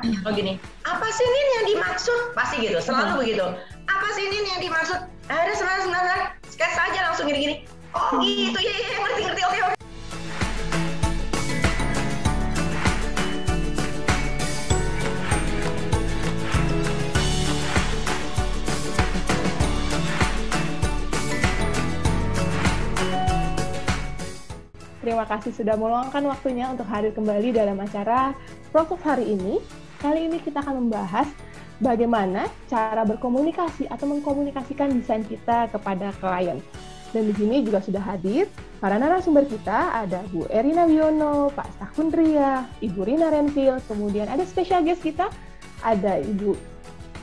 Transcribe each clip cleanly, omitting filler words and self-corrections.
Oh gini, apa sih Nin yang dimaksud? Pasti gitu, selalu begitu. Apa sih Nin yang dimaksud? Ada sebentar, sketch aja langsung gini-gini. Oh gitu, ya ngerti, oke. Terima kasih sudah meluangkan waktunya untuk hadir kembali dalam acara Proses hari ini. Kali ini kita akan membahas bagaimana cara berkomunikasi atau mengkomunikasikan desain kita kepada klien. Dan di sini juga sudah hadir para narasumber kita, ada Bu Erina Wiono, Pak Sakundria, Ibu Rina Renvil, kemudian ada special guest kita, ada Ibu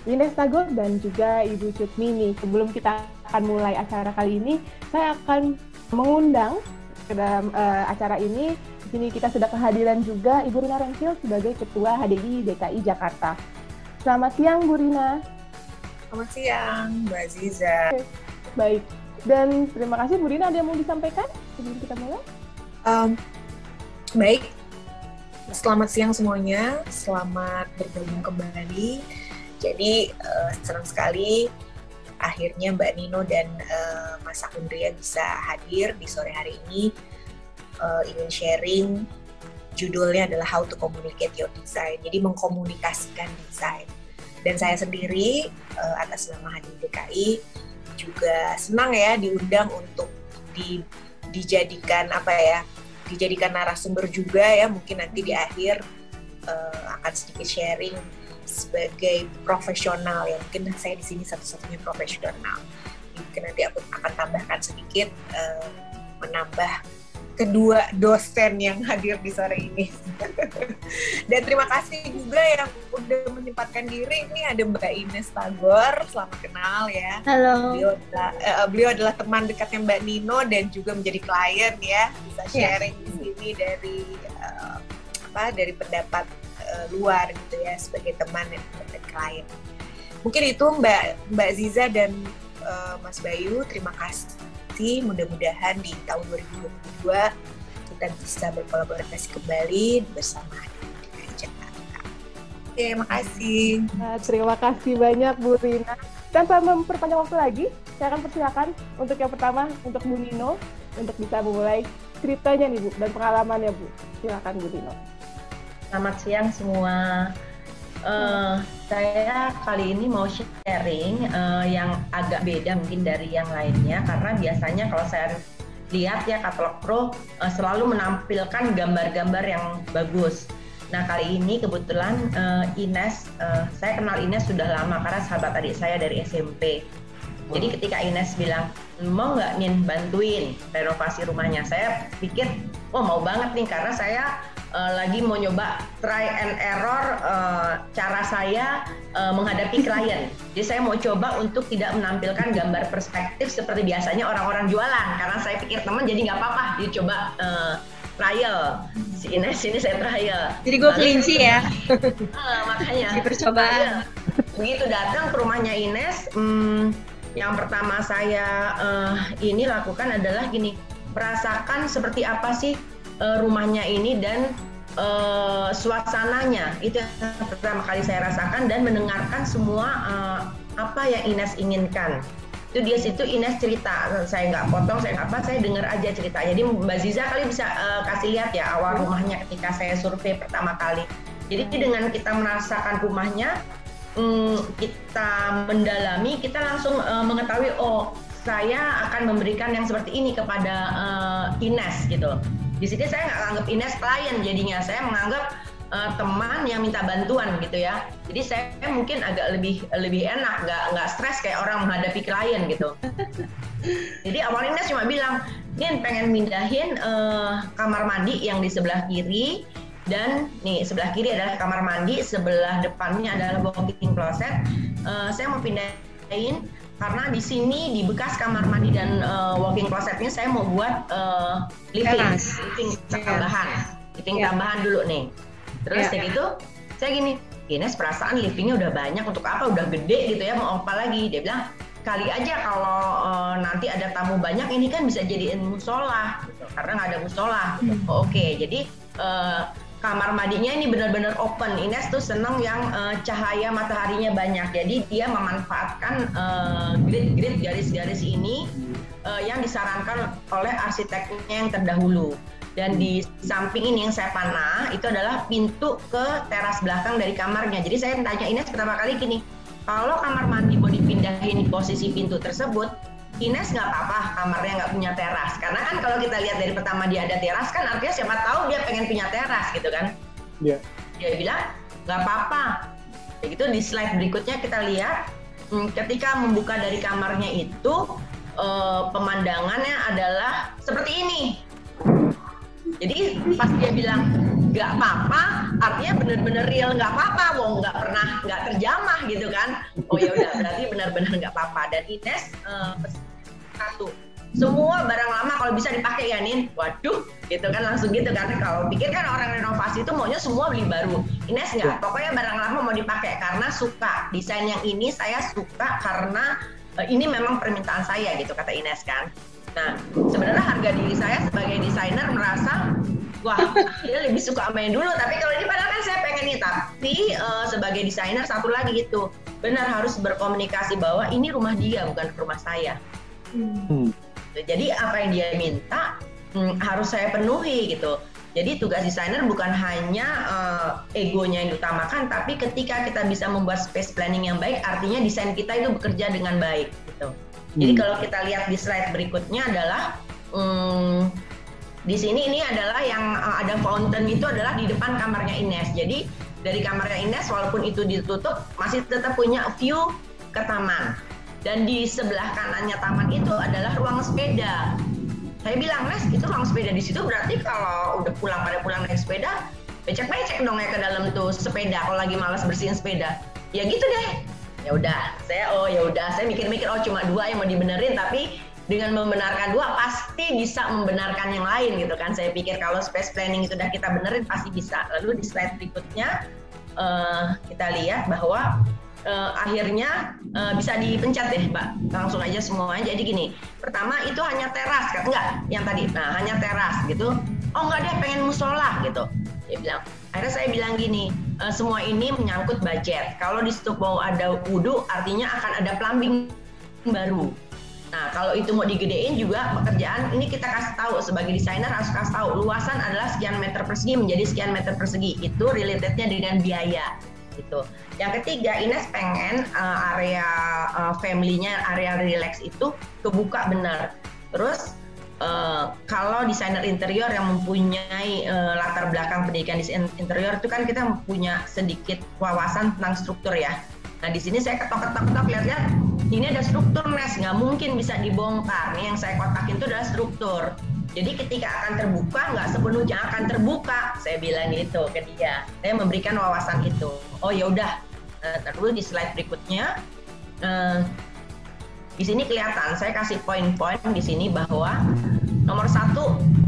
Ines Tagor dan juga Ibu Cutmini. Sebelum kita akan mulai acara kali ini, saya akan mengundang ke dalam acara ini. Di sini kita sudah kehadiran juga Ibu Rina Renvil sebagai Ketua HDI DKI Jakarta. Selamat siang, Bu Rina. Selamat siang, Mbak Aziza. Baik, dan terima kasih Bu Rina. Ada yang mau disampaikan sebelum kita mulai? Baik, selamat siang semuanya. Selamat bergabung kembali. Jadi senang sekali akhirnya Mbak Nino dan Mas Sakundria bisa hadir di sore hari ini. Ingin sharing, judulnya adalah How to Communicate Your Design. Jadi mengkomunikasikan desain. Dan saya sendiri atas nama HDI DKI juga senang ya diundang untuk dijadikan dijadikan narasumber juga ya. Mungkin nanti di akhir akan sedikit sharing sebagai profesional ya, mungkin saya di sini satu-satunya profesional. Mungkin nanti aku akan tambahkan sedikit menambah kedua dosen yang hadir di sore ini. Dan terima kasih juga yang udah menyempatkan diri. Ini ada Mbak Ines Tagor, selamat kenal ya. Halo. Beliau adalah teman dekatnya Mbak Nino dan juga menjadi klien ya. Bisa sharing di sini dari pendapat luar gitu ya, sebagai teman dan klien. Mungkin itu Mbak Ziza dan Mas Bayu, terima kasih. Mudah-mudahan di tahun 2022 kita bisa berkolaborasi kembali bersama DKI Jakarta. Terima kasih. Terima kasih banyak Bu Rina. Tanpa memperpanjang waktu lagi, saya akan persilakan untuk yang pertama untuk Bu Nino untuk bisa memulai ceritanya nih Bu dan pengalamannya Bu. Silakan Bu Nino. Selamat siang semua. Saya kali ini mau sharing yang agak beda mungkin dari yang lainnya, karena biasanya kalau saya lihat ya Katalog Pro selalu menampilkan gambar-gambar yang bagus. Nah kali ini kebetulan Ines, saya kenal Ines sudah lama karena sahabat adik saya dari SMP. Jadi ketika Ines bilang, mau nggak Nin bantuin renovasi rumahnya, saya pikir, mau banget nih, karena saya lagi mau nyoba try and error cara saya menghadapi klien. Jadi saya mau coba untuk tidak menampilkan gambar perspektif seperti biasanya orang-orang jualan, karena saya pikir teman jadi nggak apa-apa, jadi coba trial. Si Ines ini saya trial. Jadi gue kelinci ya. Makanya. Percobaan. Begitu datang ke rumahnya Ines, yang pertama saya ini lakukan adalah gini, merasakan seperti apa sih rumahnya ini dan suasananya. Itu yang pertama kali saya rasakan, dan mendengarkan semua apa yang Ines inginkan. Itu dia situ Ines cerita, saya nggak potong, saya nggak apa, saya dengar aja ceritanya. Jadi Mbak Ziza kali bisa kasih lihat ya awal rumahnya ketika saya survei pertama kali. Jadi dengan kita merasakan rumahnya, kita mendalami, kita langsung mengetahui, saya akan memberikan yang seperti ini kepada Ines gitu. Di sini saya nggak anggap Ines klien, jadinya saya menganggap teman yang minta bantuan gitu ya. Jadi saya mungkin agak lebih enak, nggak stres kayak orang menghadapi klien gitu. Jadi awalnya Ines cuma bilang, Nin pengen mindahin kamar mandi yang di sebelah kiri, dan nih sebelah kiri adalah kamar mandi, sebelah depannya adalah walk-in closet. Saya mau pindahin karena di sini di bekas kamar mandi dan walk-in closetnya saya mau buat living tambahan dulu nih. Terus kayak gitu, saya gini, Ines perasaan livingnya udah banyak, untuk apa, udah gede gitu ya, mau apa lagi? Dia bilang, kali aja kalau nanti ada tamu banyak, ini kan bisa jadiin musola, gitu, karena nggak ada musola. Gitu. Oke, jadi kamar mandinya ini benar-benar open. Ines tuh seneng yang cahaya mataharinya banyak. Jadi dia memanfaatkan grid-grid garis-garis ini yang disarankan oleh arsiteknya yang terdahulu. Dan di samping ini yang saya panah itu adalah pintu ke teras belakang dari kamarnya. Jadi saya tanya Ines pertama kali gini, kalau kamar mandi mau dipindahin di posisi pintu tersebut, Ines nggak apa-apa kamarnya nggak punya teras. Karena kan kalau kita lihat dari pertama dia ada teras kan artinya siapa tahu dia pengen punya teras gitu kan. Iya. Dia bilang nggak apa-apa. Begitu di slide berikutnya kita lihat ketika membuka dari kamarnya itu pemandangannya adalah seperti ini. Jadi pas dia bilang nggak apa-apa, artinya benar-benar real nggak apa-apa, wong nggak terjamah gitu kan. Oh ya udah berarti benar-benar nggak apa-apa. Dan Ines satu, semua barang lama kalau bisa dipakai ya Nin. Waduh, gitu kan langsung gitu kan. Kalau pikir kan orang renovasi itu maunya semua beli baru. Ines nggak, pokoknya barang lama mau dipakai karena suka desain yang ini, saya suka karena ini memang permintaan saya gitu kata Ines kan. Nah, sebenarnya harga diri saya sebagai desainer merasa, wah, dia lebih suka sama yang dulu. Tapi kalau ini padahal kan saya pengen nih. Tapi sebagai desainer satu lagi gitu, benar harus berkomunikasi bahwa ini rumah dia bukan rumah saya. Jadi apa yang dia minta harus saya penuhi gitu. Jadi tugas desainer bukan hanya egonya yang diutamakan, tapi ketika kita bisa membuat space planning yang baik, artinya desain kita itu bekerja dengan baik gitu. Jadi kalau kita lihat di slide berikutnya adalah di sini ini adalah yang ada fountain itu adalah di depan kamarnya Ines. Jadi dari kamarnya Ines walaupun itu ditutup masih tetap punya view ke taman. Dan di sebelah kanannya taman itu adalah ruang sepeda. Saya bilang, Nes, itu ruang sepeda di situ berarti kalau udah pada pulang naik sepeda, becek-becek dong ya ke dalam tuh sepeda kalau lagi malas bersihin sepeda. Ya gitu deh. Ya udah, saya mikir-mikir cuma 2 yang mau dibenerin, tapi dengan membenarkan 2 pasti bisa membenarkan yang lain gitu kan. Saya pikir kalau space planning itu udah kita benerin pasti bisa. Lalu di slide berikutnya kita lihat bahwa akhirnya bisa dipencet deh Mbak, langsung aja semuanya. Jadi gini, pertama itu hanya teras kan? Enggak, yang tadi, hanya teras gitu. Oh enggak deh, pengen musola gitu. Dia bilang, akhirnya saya bilang gini, semua ini menyangkut budget. Kalau di situ mau ada wudhu, artinya akan ada plumbing baru. Nah, kalau itu mau digedein juga pekerjaan, ini kita kasih tahu sebagai desainer harus kasih tahu luasan adalah sekian meter persegi menjadi sekian meter persegi. Itu relatednya dengan biaya. Gitu. Yang ketiga, Ines pengen area family-nya, area relax itu kebuka benar. Terus kalau desainer interior yang mempunyai latar belakang pendidikan desain interior itu kan kita punya sedikit wawasan tentang struktur ya. Nah di sini saya ketok-ketok lihat-lihat ini ada struktur Nes, nggak mungkin bisa dibongkar. Nih yang saya kotakin itu adalah struktur. Jadi ketika akan terbuka, nggak sepenuhnya akan terbuka. Saya bilang gitu ke dia. Saya memberikan wawasan itu. Oh ya udah. Terus di slide berikutnya, di sini kelihatan. Saya kasih poin-poin di sini bahwa nomor 1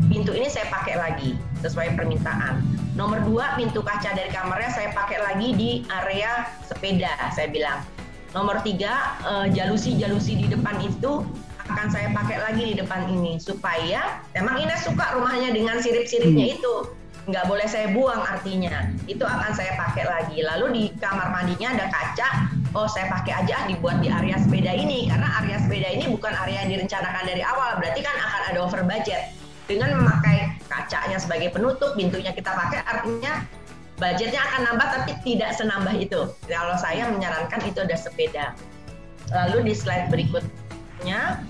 pintu ini saya pakai lagi sesuai permintaan. Nomor 2 pintu kaca dari kamarnya saya pakai lagi di area sepeda. Saya bilang. Nomor 3 jalusi di depan itu akan saya pakai lagi di depan ini supaya memang Ines suka rumahnya dengan sirip-siripnya itu nggak boleh saya buang, artinya itu akan saya pakai lagi. Lalu di kamar mandinya ada kaca, saya pakai aja dibuat di area sepeda ini karena area sepeda ini bukan area yang direncanakan dari awal, berarti kan akan ada over budget. Dengan memakai kacanya sebagai penutup, pintunya kita pakai, artinya budgetnya akan nambah tapi tidak senambah itu. Kalau saya menyarankan itu ada sepeda. Lalu di slide berikutnya,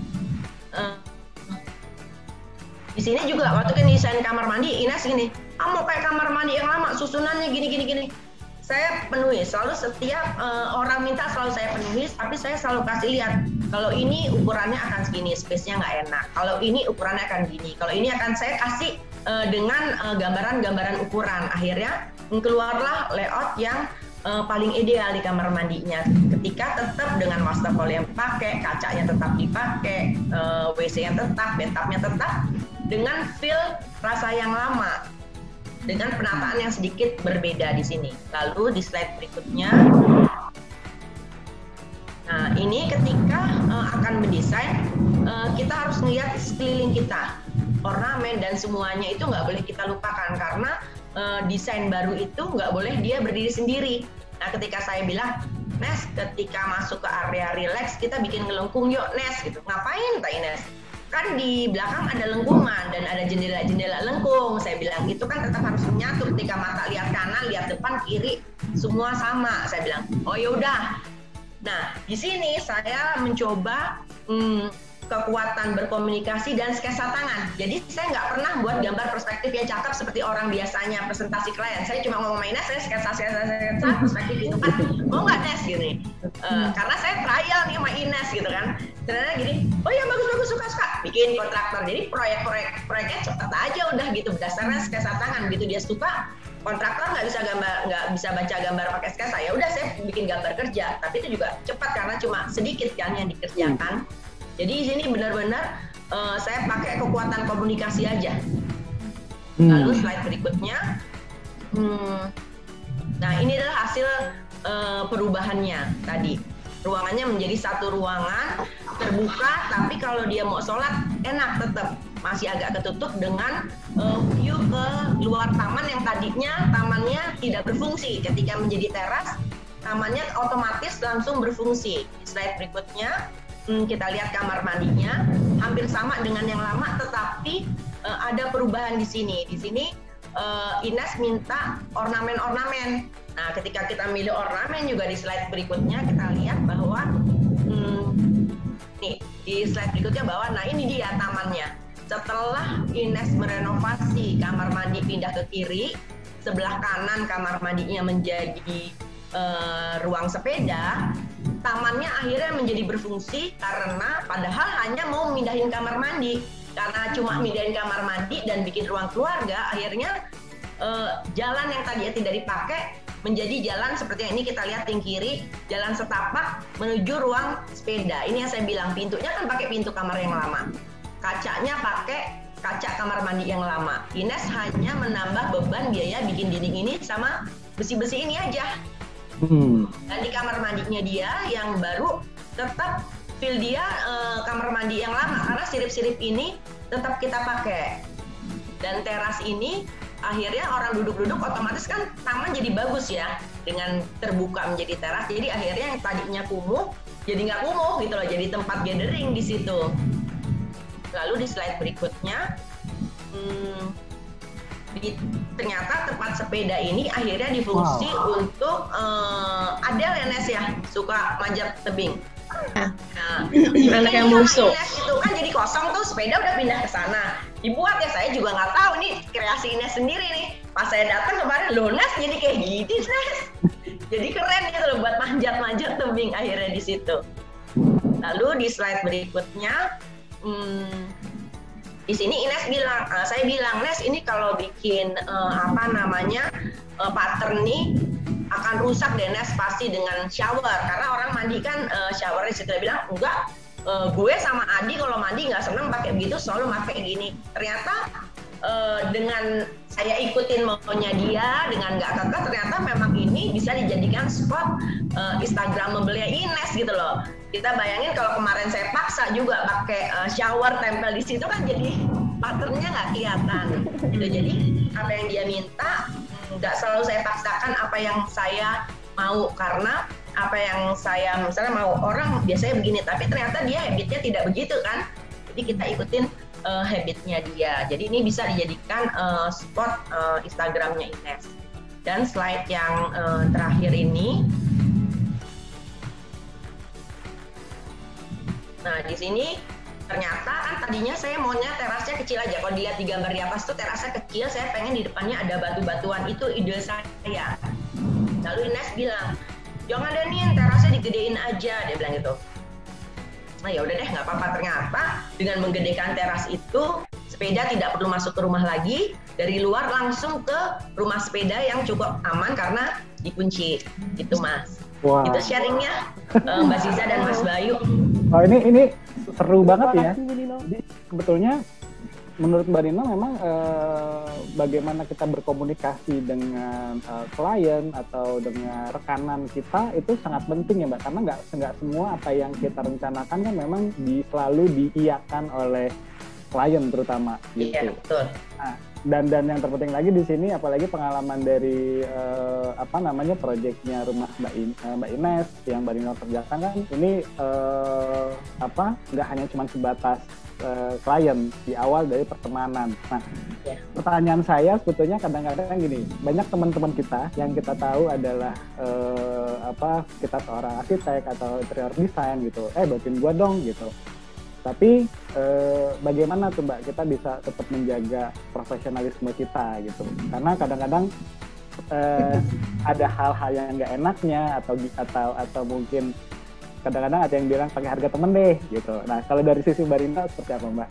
di sini juga waktu kan desain kamar mandi, Ines gini, mau kayak kamar mandi yang lama, susunannya gini. Saya penuhi, selalu setiap orang minta selalu saya penuhi, tapi saya selalu kasih lihat, kalau ini ukurannya akan segini, space-nya nggak enak. Kalau ini ukurannya akan gini, kalau ini akan saya kasih dengan gambaran-gambaran ukuran. Akhirnya keluarlah layout yang paling ideal di kamar mandinya. Ketika tetap dengan wastafel yang pakai, kacanya tetap dipakai, WC yang tetap, bathtubnya tetap, dengan feel rasa yang lama, dengan penataan yang sedikit berbeda di sini. Lalu di slide berikutnya, nah ini ketika akan mendesain, kita harus melihat sekeliling kita, ornamen dan semuanya itu nggak boleh kita lupakan karena desain baru itu nggak boleh dia berdiri sendiri. Nah ketika saya bilang, Nes, ketika masuk ke area relax kita bikin ngelengkung yuk Nes gitu. Ngapain Kak Ines? Kan di belakang ada lengkungan dan ada jendela-jendela lengkung. Saya bilang itu kan tetap harus menyatu, ketika mata lihat kanan, lihat depan, kiri, semua sama. Saya bilang, oh yaudah. Nah di sini saya mencoba kekuatan berkomunikasi dan sketsa tangan. Jadi saya nggak pernah buat gambar perspektif yang cakep seperti orang biasanya presentasi klien. Saya cuma ngomong mainnya, saya sketsa perspektif itu kan. Mau nggak Nes gini? Karena saya trial nih sama Ines gitu kan. Ternyata gini, oh ya bagus suka. Bikin kontraktor. Jadi proyeknya cepet aja udah gitu berdasarkan sketsa tangan. Begitu dia suka, kontraktor nggak bisa baca gambar pakai sketsa. Ya udah saya bikin gambar kerja. Tapi itu juga cepat karena cuma sedikit kan yang dikerjakan. Jadi di sini benar-benar saya pakai kekuatan komunikasi aja. Lalu slide berikutnya, nah ini adalah hasil perubahannya tadi. Ruangannya menjadi satu ruangan terbuka, tapi kalau dia mau sholat enak tetap masih agak ketutup dengan view ke luar taman yang tadinya tamannya tidak berfungsi. Ketika menjadi teras, tamannya otomatis langsung berfungsi. Di slide berikutnya. Kita lihat kamar mandinya hampir sama dengan yang lama, tetapi ada perubahan di sini. Di sini Ines minta ornamen-ornamen. Nah, ketika kita milih ornamen juga di slide berikutnya kita lihat bahwa nih di slide berikutnya bahwa nah ini dia tamannya. Setelah Ines merenovasi kamar mandi pindah ke kiri, sebelah kanan kamar mandinya menjadi ruang sepeda. Tamannya akhirnya menjadi berfungsi karena padahal hanya mau mindahin kamar mandi. Karena cuma mindahin kamar mandi dan bikin ruang keluarga, akhirnya jalan yang tadinya tidak dipakai menjadi jalan seperti yang ini kita lihat yang kiri, jalan setapak menuju ruang sepeda. Ini yang saya bilang, pintunya kan pakai pintu kamar yang lama. Kacanya pakai kaca kamar mandi yang lama. Ines hanya menambah beban biaya bikin dinding ini sama besi-besi ini aja. Dan di kamar mandinya dia yang baru tetap feel dia kamar mandi yang lama karena sirip-sirip ini tetap kita pakai. Dan teras ini akhirnya orang duduk-duduk otomatis kan taman jadi bagus ya dengan terbuka menjadi teras. Jadi akhirnya yang tadinya kumuh jadi nggak kumuh gitu loh, jadi tempat gathering di situ. Lalu di slide berikutnya. Ternyata tempat sepeda ini akhirnya difungsi untuk Adele ya Nes ya, suka manjat tebing. Nah, anak yang musuh. Itu kan jadi kosong tuh, sepeda udah pindah ke sana. Dibuat ya, saya juga nggak tahu nih kreasi Ines sendiri nih. Pas saya datang kemarin, loh Nes jadi kayak gitu Nes. Jadi keren gitu loh buat manjat-manjat tebing akhirnya di situ. Lalu di slide berikutnya. Di sini Ines bilang, saya bilang, Nes ini kalau bikin pattern nih akan rusak deh Nes pasti dengan shower, karena orang mandi kan shower di situ. Dia bilang enggak, gue sama Adi kalau mandi nggak seneng pakai begitu, selalu pakai gini. Ternyata dengan saya ikutin maunya dia dengan nggak kekeh, ternyata memang ini bisa dijadikan spot Instagramable-nya Ines gitu loh. Kita bayangin kalau kemarin saya paksa juga pakai shower tempel di situ kan jadi patternnya nggak kelihatan. Gitu. Jadi apa yang dia minta nggak selalu saya paksakan apa yang saya mau, karena apa yang saya misalnya mau orang biasanya begini, tapi ternyata dia habitnya tidak begitu kan. Jadi kita ikutin habitnya dia. Jadi ini bisa dijadikan spot Instagramnya Ines. Dan slide yang terakhir ini. Nah di sini ternyata kan tadinya saya maunya terasnya kecil aja. Kalau dilihat di gambar di atas tuh terasnya kecil, saya pengen di depannya ada batu-batuan, itu ide saya. Lalu Ines bilang, jangan deh nih terasnya digedein aja, dia bilang gitu. Nah ya udah deh nggak apa-apa, ternyata dengan menggedekan teras itu sepeda tidak perlu masuk ke rumah lagi, dari luar langsung ke rumah sepeda yang cukup aman karena dikunci gitu Mas. Wow. Itu sharingnya Mbak Ziza dan Mas Bayu. Oh ini seru banget ya. Jadi sebetulnya menurut Mbak Nino memang bagaimana kita berkomunikasi dengan klien atau dengan rekanan kita itu sangat penting ya Mbak, karena nggak semua apa yang kita rencanakan kan memang selalu diiyakan oleh klien terutama gitu. Iya betul. Nah Dan yang terpenting lagi di sini, apalagi pengalaman dari proyeknya rumah Mbak Ines yang Mbak Nino kerjakan kan, ini nggak hanya cuma sebatas klien di awal dari pertemanan. Nah, pertanyaan saya sebetulnya kadang-kadang gini, banyak teman-teman kita yang kita tahu adalah kita seorang arsitek atau interior design gitu, bantuin gua dong gitu. Tapi bagaimana tuh Mbak kita bisa tetap menjaga profesionalisme kita gitu? Karena kadang-kadang ada hal-hal yang nggak enaknya atau mungkin kadang-kadang ada yang bilang pakai harga temen deh gitu. Nah kalau dari sisi Mbak Rinta seperti apa Mbak?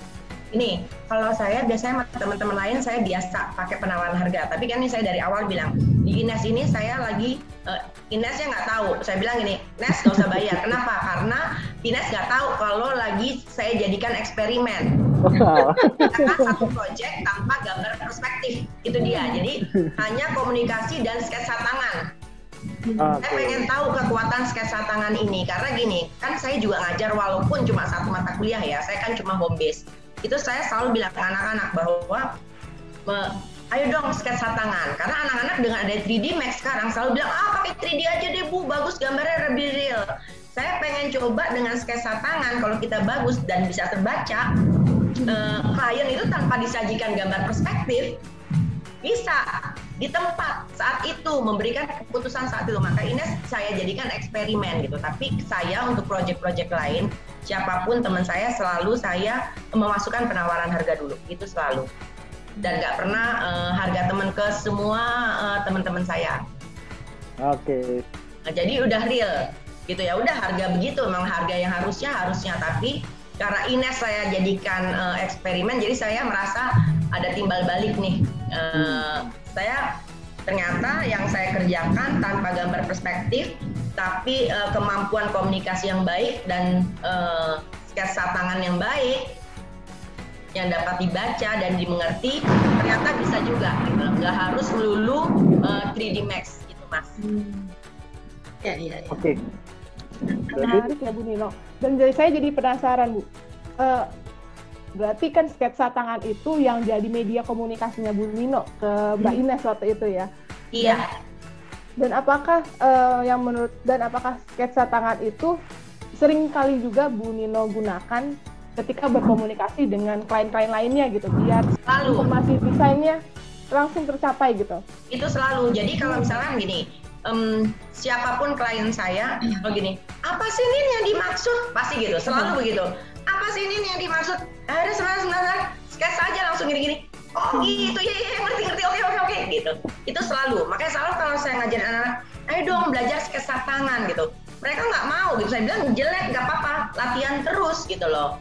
Ini kalau saya biasanya sama teman-teman lain saya biasa pakai penawaran harga. Tapi kan ini saya dari awal bilang di Ines ini saya lagi Inesnya nggak tahu. Saya bilang gini, Ines nggak usah bayar. Kenapa? Karena Ines nggak tahu kalau lagi saya jadikan eksperimen. Karena satu proyek tanpa gambar perspektif itu dia. Jadi hanya komunikasi dan sketsa tangan. Saya pengen tahu kekuatan sketsa tangan ini karena gini, kan saya juga ngajar walaupun cuma satu mata kuliah ya. Saya kan cuma home base. Itu saya selalu bilang ke anak-anak bahwa ayo dong sketsa tangan, karena anak-anak dengan ada 3D Max sekarang selalu bilang pakai 3D aja deh Bu, bagus gambarnya lebih real. Saya pengen coba dengan sketsa tangan, kalau kita bagus dan bisa terbaca, klien itu tanpa disajikan gambar perspektif bisa di tempat saat itu memberikan keputusan saat itu. Maka ini saya jadikan eksperimen gitu. Tapi saya untuk proyek-proyek lain, siapapun teman saya selalu saya memasukkan penawaran harga dulu, itu selalu. Dan nggak pernah harga teman ke semua teman-teman saya. Oke. Nah, jadi udah real gitu ya, udah harga begitu, memang harga yang harusnya, tapi karena Ines saya jadikan eksperimen, jadi saya merasa ada timbal balik nih. Saya ternyata yang saya kerjakan tanpa gambar perspektif, tapi kemampuan komunikasi yang baik dan sketsa tangan yang baik yang dapat dibaca dan dimengerti, ternyata bisa juga gitu. Nggak harus melulu 3D Max gitu Mas. Ya. Oke. Menarik ya Bu Nino. Dan saya jadi penasaran Bu. Berarti kan sketsa tangan itu yang jadi media komunikasinya Bu Nino ke Mbak Ines waktu itu ya? Iya. Dan apakah apakah sketsa tangan itu sering kali juga Bu Nino gunakan ketika berkomunikasi dengan klien-klien lainnya gitu, biar informasi desainnya langsung tercapai gitu? Itu selalu. Jadi kalau misalnya gini, siapapun klien saya, gini, apa sih ini yang dimaksud? Pasti gitu, selalu begitu. Apa sih ini yang dimaksud? Ada sebenarnya sketsa aja langsung gini-gini. Oh gitu, ya ngerti, oke gitu. Itu selalu. Makanya selalu kalau saya ngajarin anak-anak, ayo dong belajar sketsa tangan gitu. Mereka nggak mau gitu. Saya bilang jelek, nggak apa-apa, latihan terus gitu loh.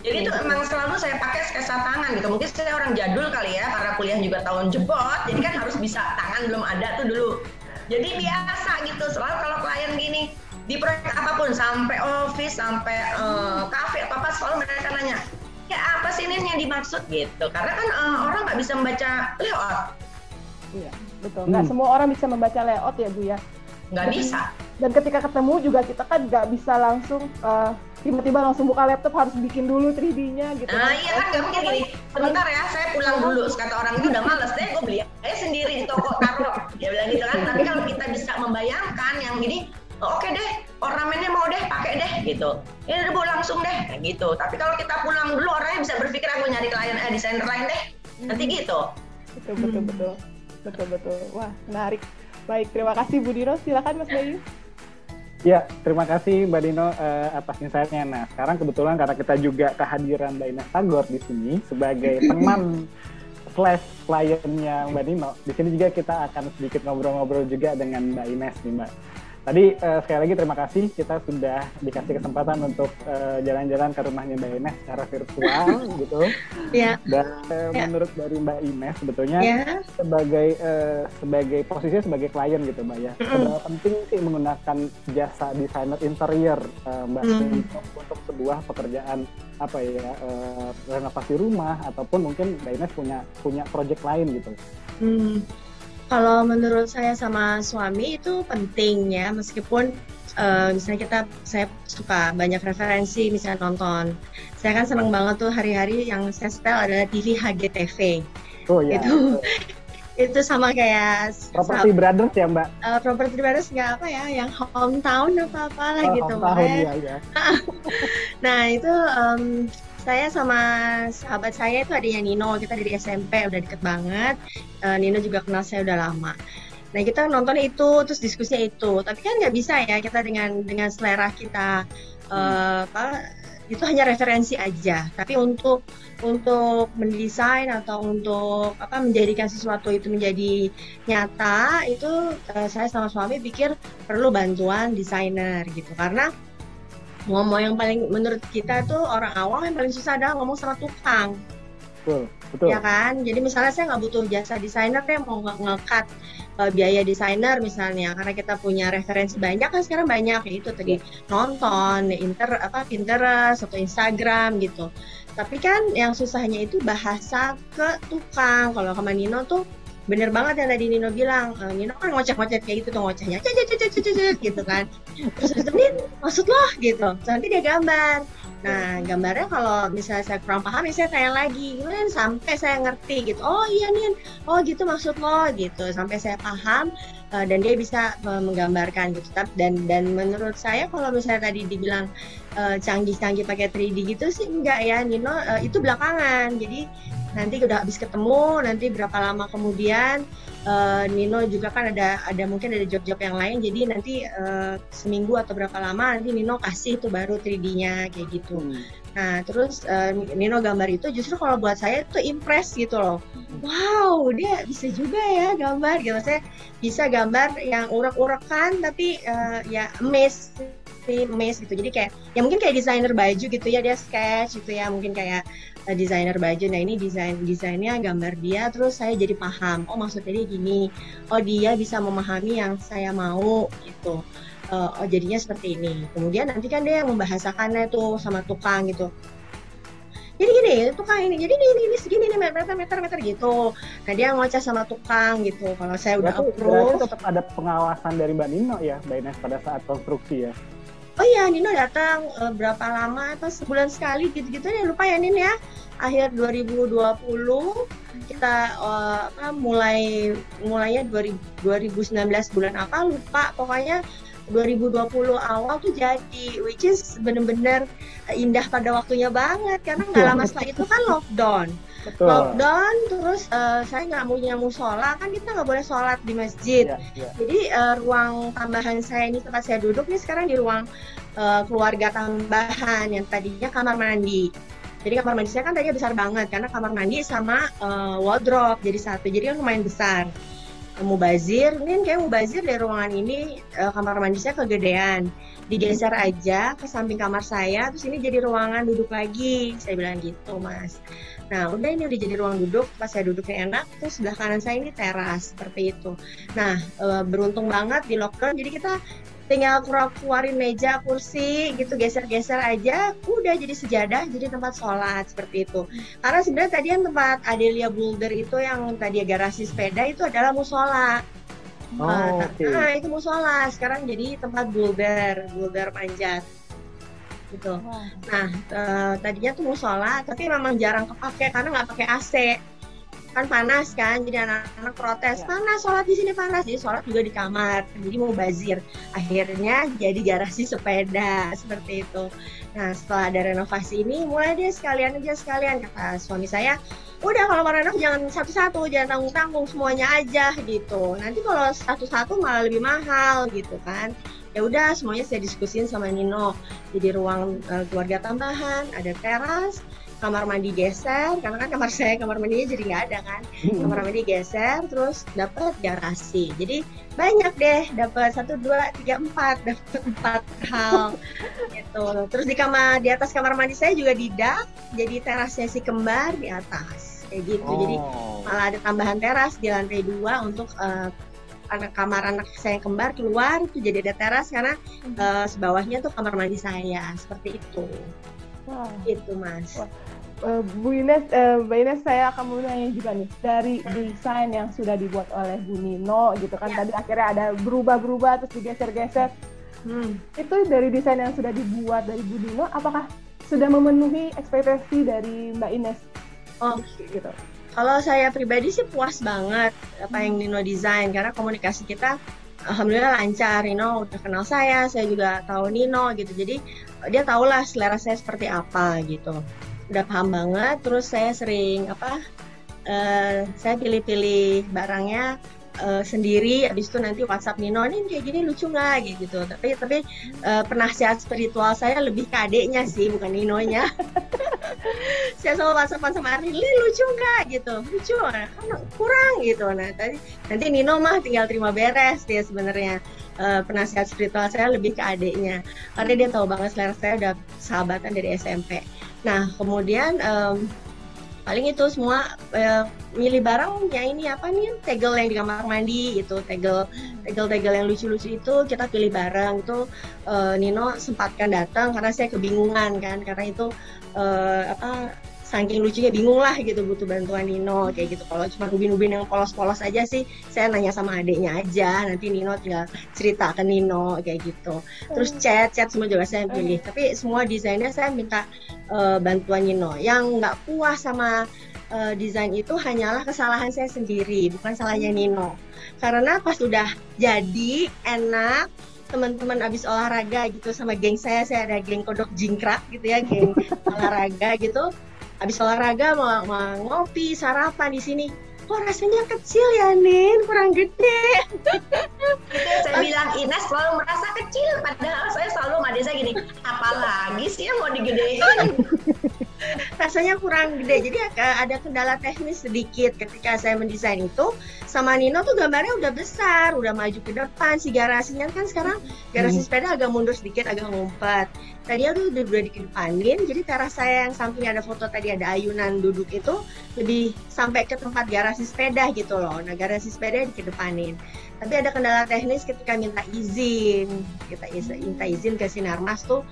Jadi itu emang selalu saya pakai sketsa tangan gitu. Mungkin saya orang jadul kali ya, karena kuliah juga tahun jebot, jadi kan harus bisa tangan belum ada tuh dulu. Jadi biasa gitu, selalu kalau klien gini, di proyek apapun, sampai office, sampai kafe, apa-apa, selalu mereka nanya, ya apa sih ini yang dimaksud gitu. Karena kan orang nggak bisa membaca layout. Iya, betul. Nggak semua orang bisa membaca layout ya Bu ya? Nggak bisa. Dan ketika ketemu juga kita kan nggak bisa langsung tiba-tiba langsung buka laptop, harus bikin dulu 3D-nya gitu. Iya kan, nggak mungkin gini, sebentar ya saya pulang dulu, kata orang itu udah males deh, gue beli aja sendiri di toko taruh, dia bilang gitu kan. Tapi kalau kita bisa membayangkan yang gini, oke deh, ornamennya mau deh, pakai deh gitu, ya udah Bu langsung deh kayak gitu. Tapi kalau kita pulang dulu, orangnya bisa berpikir aku nyari klien desainer lain deh, nanti gitu. Betul. Wah, menarik. Baik, terima kasih Bu Dino. Silakan Mas Bayu. Ya, terima kasih Mbak Dino atas insight-nya. Nah, sekarang kebetulan karena kita juga kehadiran Mbak Ines Tagor di sini sebagai teman / kliennya Mbak Dino. Di sini juga kita akan sedikit ngobrol-ngobrol juga dengan Mbak Ines nih Mbak. Tadi sekali lagi terima kasih, kita sudah dikasih kesempatan untuk jalan-jalan ke rumahnya Mbak Ines secara virtual gitu. Ya. Dan menurut dari Mbak Ines sebetulnya sebagai posisinya sebagai klien gitu Mbak ya, seberapa penting sih menggunakan jasa desainer interior Mbak untuk sebuah pekerjaan renovasi rumah ataupun mungkin Mbak Ines punya project lain gitu. Kalau menurut saya sama suami itu penting ya, meskipun misalnya saya suka banyak referensi, misalnya nonton. Saya kan senang banget tuh hari-hari yang saya setel adalah TV HGTV. Oh ya. Itu sama kayak Property Brothers ya Mbak? Property Brothers nggak apa ya, yang hometown apa-apalah gitu. Hometown, ya. Nah itu saya sama sahabat saya itu adanya Nino, kita dari SMP udah deket banget. Nino juga kenal saya udah lama. Nah kita nonton itu, terus diskusinya itu. Tapi kan nggak bisa ya kita dengan selera kita itu hanya referensi aja. Tapi untuk mendesain atau untuk menjadikan sesuatu itu menjadi nyata itu saya sama suami pikir perlu bantuan desainer gitu, karena ngomong yang paling menurut kita tuh orang awam yang paling susah adalah ngomong sama tukang. Betul. Ya kan, jadi misalnya saya nggak butuh jasa desainer deh, mau nge-cut biaya desainer misalnya, karena kita punya referensi banyak kan sekarang banyak ya, itu tadi nonton Pinterest atau Instagram gitu. Tapi kan yang susahnya itu bahasa ke tukang. Kalau sama Nino tuh bener banget yang tadi Nino bilang, Nino kan ngoceh-ngoceh kayak gitu tuh, ngocehnya gitu kan. Terus ini maksud lo gitu, nanti dia gambar. Nah gambarnya kalau misalnya saya kurang paham, saya tanya lagi gimana sampai saya ngerti gitu. Oh iya Nin, oh gitu maksud lo gitu, sampai saya paham dan dia bisa menggambarkan gitu. Dan menurut saya kalau misalnya tadi dibilang canggih-canggih pakai 3D gitu sih enggak ya, Nino itu belakangan. Jadi nanti udah habis ketemu, nanti berapa lama kemudian Nino juga kan ada mungkin ada job-job yang lain, jadi nanti seminggu atau berapa lama nanti Nino kasih tuh baru 3D-nya kayak gitu. Nah terus Nino gambar itu justru kalau buat saya itu impress gitu loh. Wow, dia bisa juga ya gambar gitu. Saya bisa gambar yang urek-urekan tapi ya amazed gitu. Jadi kayak ya mungkin kayak desainer baju gitu ya, dia sketch gitu ya, mungkin kayak desainer baju. Nah ini desainnya gambar dia, terus saya jadi paham, oh maksudnya dia gini, oh dia bisa memahami yang saya mau gitu. Oh jadinya seperti ini. Kemudian nanti kan dia yang membahasakannya tuh sama tukang gitu. Jadi gini, tukang ini, jadi ini segini nih meter gitu. Nah dia ngoceh sama tukang gitu. Kalau saya udah approve, tetap ada pengawasan dari Mbak Nino ya, Mbak Ines pada saat konstruksi ya. Oh iya, Nino datang berapa lama, pas sebulan sekali gitu-gitu ya, lupa ya Nin ya. Akhir 2020 kita mulainya 2019 bulan apa lupa, pokoknya 2020 awal tuh jadi, which is bener-bener indah pada waktunya banget, karena nggak lama setelah itu kan lockdown. Betul. Lockdown, terus saya nggak punya musola, kan kita nggak boleh sholat di masjid. Jadi ruang tambahan saya ini, tempat saya duduk nih sekarang di ruang keluarga tambahan yang tadinya kamar mandi. Jadi kamar mandi saya kan tadinya besar banget, karena kamar mandi sama wardrobe jadi satu, jadi kan lumayan besar. Mubazir, ini kayak mubazir dari ruangan ini, kamar mandi saya kegedean, digeser aja ke samping kamar saya, terus ini jadi ruangan duduk lagi, saya bilang gitu Mas. Nah udah ini udah jadi ruang duduk, pas saya duduknya enak, terus sebelah kanan saya ini teras, seperti itu. Nah beruntung banget di lockdown, jadi kita tinggal keluarin meja, kursi gitu, geser-geser aja, udah jadi sejadah, jadi tempat sholat, seperti itu. Karena sebenarnya tadi yang tempat Adelia Boulder itu, yang tadi garasi sepeda itu adalah musola. Nah itu musola, sekarang jadi tempat boulder panjat gitu. Nah tadinya tuh musola, tapi memang jarang kepake karena nggak pakai AC. Kan panas kan, jadi anak-anak protes, panas, sholat di sini panas, jadi sholat juga di kamar, jadi mau bazir. Akhirnya jadi garasi sepeda, seperti itu. Nah setelah ada renovasi ini, mulai deh sekalian kata suami saya, udah kalau mau renov jangan satu-satu, jangan tanggung-tanggung, semuanya aja gitu. Nanti kalau satu-satu malah lebih mahal gitu kan. Ya udah semuanya saya diskusin sama Nino. Jadi ruang keluarga tambahan, ada teras, kamar mandi geser, karena kan kamar mandinya jadi nggak ada kan. Kamar mandi geser, terus dapat garasi. Jadi banyak deh, dapat 1, 2, 3, 4, dapat 4 hal gitu. Terus di atas kamar mandi saya juga didak, jadi terasnya si kembar di atas kayak gitu. Jadi malah ada tambahan teras di lantai 2 untuk kamar anak saya yang kembar keluar, itu jadi ada teras karena sebawahnya tuh kamar mandi saya, seperti itu. Gitu Mas. Bu Ines, Mbak Ines, saya akan mau nanya juga nih, dari desain yang sudah dibuat oleh Bu Nino gitu kan, tadi akhirnya ada berubah-berubah terus digeser-geser, itu dari desain yang sudah dibuat dari Bu Nino, apakah sudah memenuhi ekspektasi dari Mbak Ines? Oh, gitu. Kalau saya pribadi sih puas banget apa yang Nino desain, karena komunikasi kita alhamdulillah lancar. Nino udah kenal saya juga tahu Nino gitu. Jadi dia tahulah selera saya seperti apa gitu. Udah paham banget. Terus saya sering saya pilih-pilih barangnya sendiri, habis itu nanti WhatsApp Nino, ini kayak gini lucu nggak gitu. Tapi penasihat spiritual saya lebih ke adeknya sih, bukan Ninonya. Saya selalu WhatsAppan sama Arni, lucu nggak gitu, lucu kan kurang gitu. Nah nanti Nino mah tinggal terima beres dia sebenarnya. Penasihat spiritual saya lebih ke adeknya, karena dia tahu banget selera saya, udah sahabatan dari SMP. Nah kemudian paling itu semua milih barangnya ini apa nih, tegel yang di kamar mandi gitu, tegel yang lucu-lucu itu kita pilih bareng. Itu Nino sempatkan datang karena saya kebingungan kan, karena itu saking lucunya bingung lah gitu, butuh bantuan Nino kayak gitu. Kalau cuma ubin-ubin yang polos-polos aja sih saya nanya sama adiknya aja, nanti Nino tinggal cerita ke Nino kayak gitu. Terus cat semua juga saya pilih, tapi semua desainnya saya minta bantuan Nino. Yang nggak puas sama desain itu hanyalah kesalahan saya sendiri, bukan salahnya Nino. Karena pas udah jadi enak, teman-teman abis olahraga gitu sama geng saya ada geng kodok jingkrak gitu ya, geng olahraga gitu. Abis olahraga mau ngopi, sarapan di sini. Kok rasanya kecil ya, Nin? Kurang gede. Itu yang saya bilang, Ines selalu merasa kecil. Padahal saya selalu sama desa gini, apalagi sih yang mau digedein? Rasanya kurang gede. Jadi ada kendala teknis sedikit ketika saya mendesain itu. Sama Nino tuh gambarnya udah besar, udah maju ke depan. Si garasinya kan sekarang garasi sepeda agak mundur sedikit, agak ngumpet. Tadinya tuh udah dikedepanin, jadi teras saya yang sampingnya ada foto tadi, ada ayunan duduk itu lebih sampai ke tempat garasi sepeda gitu loh. Nah garasi sepeda dikedepanin. Tapi ada kendala teknis ketika minta izin. Kita minta izin ke Sinarmas tuh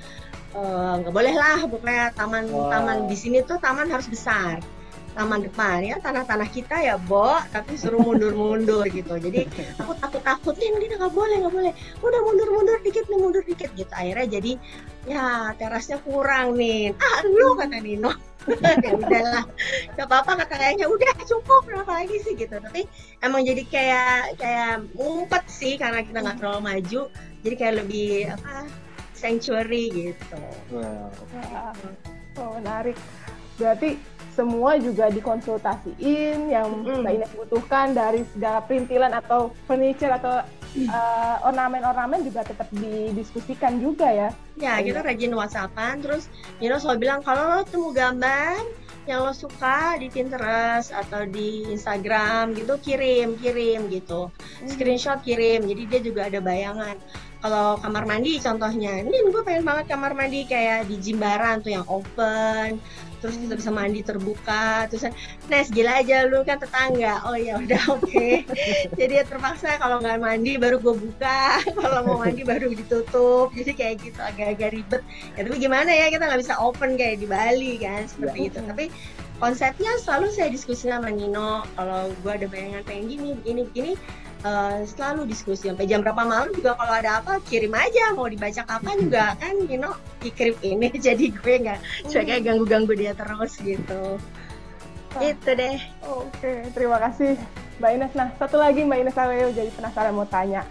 nggak boleh lah, pokoknya taman di sini tuh taman harus besar. Taman depan ya, tanah-tanah kita ya, Bo, tapi suruh mundur-mundur gitu. Jadi aku takut nih nggak boleh. Udah mundur dikit gitu. Akhirnya jadi ya terasnya kurang nih. Lu kata Nino. Ya udahlah, nggak apa-apa kata kayaknya, udah cukup, berapa lagi sih gitu. Tapi emang jadi kayak ngumpet sih, karena kita nggak terlalu maju. Jadi kayak lebih sanctuary gitu. Oh, menarik. Berarti semua juga dikonsultasiin yang Mbak Ines butuhkan, dari segala perintilan atau furniture atau ornamen-ornamen juga tetap didiskusikan juga ya. Ya, kita rajin WhatsAppan, terus Nino selalu bilang kalau lo temu gambar yang lo suka di Pinterest atau di Instagram gitu, kirim gitu. Screenshot kirim, jadi dia juga ada bayangan. Kalau kamar mandi contohnya, ini gue pengen banget kamar mandi kayak di Jimbaran tuh yang open, terus kita bisa mandi terbuka. Terus Nes, gila aja lu kan tetangga. Oh ya udah oke. Jadi ya terpaksa kalau nggak mandi baru gue buka, kalau mau mandi baru ditutup. Jadi kayak gitu agak-agak ribet. Ya tapi gimana ya, kita nggak bisa open kayak di Bali kan, seperti itu. Tapi konsepnya selalu saya diskusi sama Nino. Kalau gue ada bayangan pengen gini, selalu diskusi sampai jam berapa malam juga. Kalau ada apa kirim aja, mau dibaca kapan juga kan Nino dikirim ini. Jadi gue nggak kayak ganggu dia terus gitu. Itu deh. Oke, terima kasih Mbak Ines. Nah, satu lagi Mbak Ines, saya jadi penasaran mau tanya.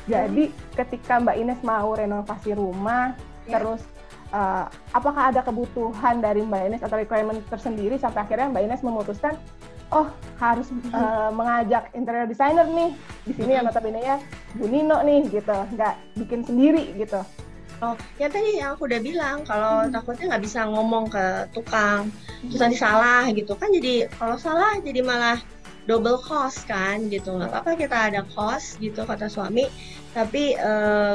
Jadi ketika Mbak Ines mau renovasi rumah, terus apakah ada kebutuhan dari Mbak Ines atau requirement tersendiri sampai akhirnya Mbak Ines memutuskan, harus mengajak interior designer nih di sini, yang notabene-nya Bu Nino nih gitu, nggak bikin sendiri gitu. Ya tadi yang aku udah bilang, kalau takutnya nggak bisa ngomong ke tukang, terus nanti salah gitu kan. Jadi kalau salah jadi malah double cost kan gitu. Nggak apa-apa kita ada cost gitu kata suami, tapi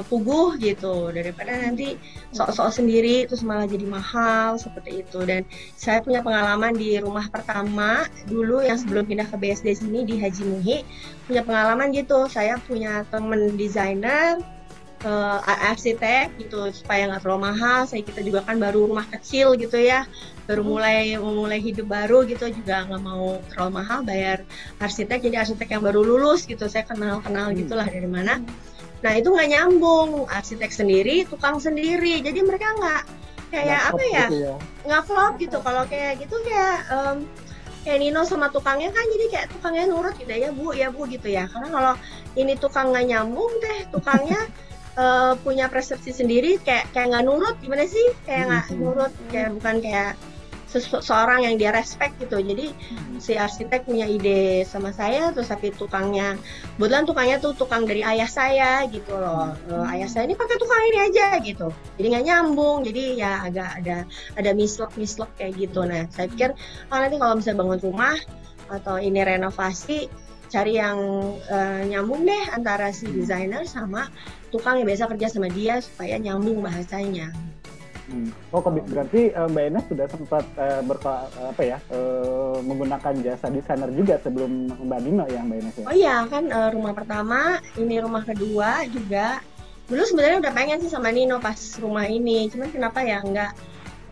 puguh gitu, daripada nanti sok-sok sendiri terus malah jadi mahal seperti itu. Dan saya punya pengalaman di rumah pertama dulu yang sebelum pindah ke BSD sini di Haji Muhi, punya pengalaman gitu. Saya punya temen desainer, arsitek gitu, supaya nggak terlalu mahal. Kita juga kan baru rumah kecil gitu ya, baru mulai hidup baru gitu, juga nggak mau terlalu mahal bayar arsitek. Jadi arsitek yang baru lulus gitu, saya kenal gitulah dari mana. Nah itu nggak nyambung, arsitek sendiri, tukang sendiri, jadi mereka nggak kayak nggak klop gitu. Kalau kayak gitu kayak kayak Nino sama tukangnya kan, jadi kayak tukangnya nurut gitu ya bu gitu ya. Karena kalau ini tukang nggak nyambung deh, tukangnya punya persepsi sendiri, kayak nggak nurut, gimana sih, kayak nggak nurut, kayak bukan kayak seseorang yang dia respect gitu. Jadi si arsitek punya ide sama saya, terus tapi tukangnya, kebetulan tukangnya tuh tukang dari ayah saya gitu loh. Ayah saya ini pakai tukang ini aja gitu, jadi nggak nyambung, jadi ya agak ada mislek kayak gitu. Nah saya pikir nanti kalau misalnya bangun rumah atau ini renovasi, cari yang nyambung deh antara si desainer sama tukang yang biasa kerja sama dia, supaya nyambung bahasanya. Oh, berarti Mbak Ines sudah sempat menggunakan jasa desainer juga sebelum Mbak Nino ya, Mbak Ines ya? Oh iya, kan rumah pertama, ini rumah kedua juga. Dulu sebenarnya udah pengen sih sama Nino pas rumah ini, cuman kenapa ya enggak,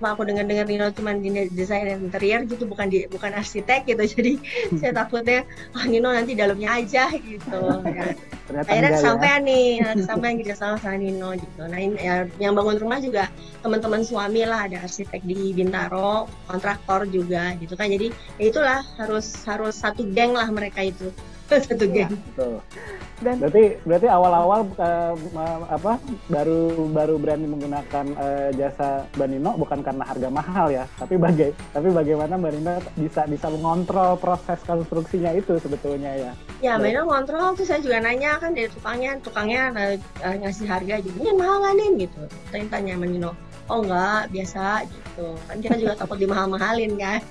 aku dengar Nino cuma di desain interior gitu, bukan arsitek gitu. Jadi saya takutnya Nino nanti dalamnya aja gitu. Ya. Akhirnya sampai kerja sama Nino gitu. Nah ini, ya, yang bangun rumah juga teman-teman suami lah, ada arsitek di Bintaro, kontraktor juga gitu kan. Jadi ya itulah, harus satu geng lah mereka itu. Satu geng. Betul. Dan berarti awal-awal baru berani menggunakan jasa Mbak Nino bukan karena harga mahal ya, tapi bagaimana Mbak Nino bisa mengontrol proses konstruksinya itu sebetulnya ya. Ya, Mbak Nino ngontrol, terus saya juga nanya kan dari tukangnya ngasih harga gitu, ini mahal nggak nih gitu. Tanya Mbak Nino, oh enggak, biasa gitu. Kan kita juga takut dimahal-mahalin kan.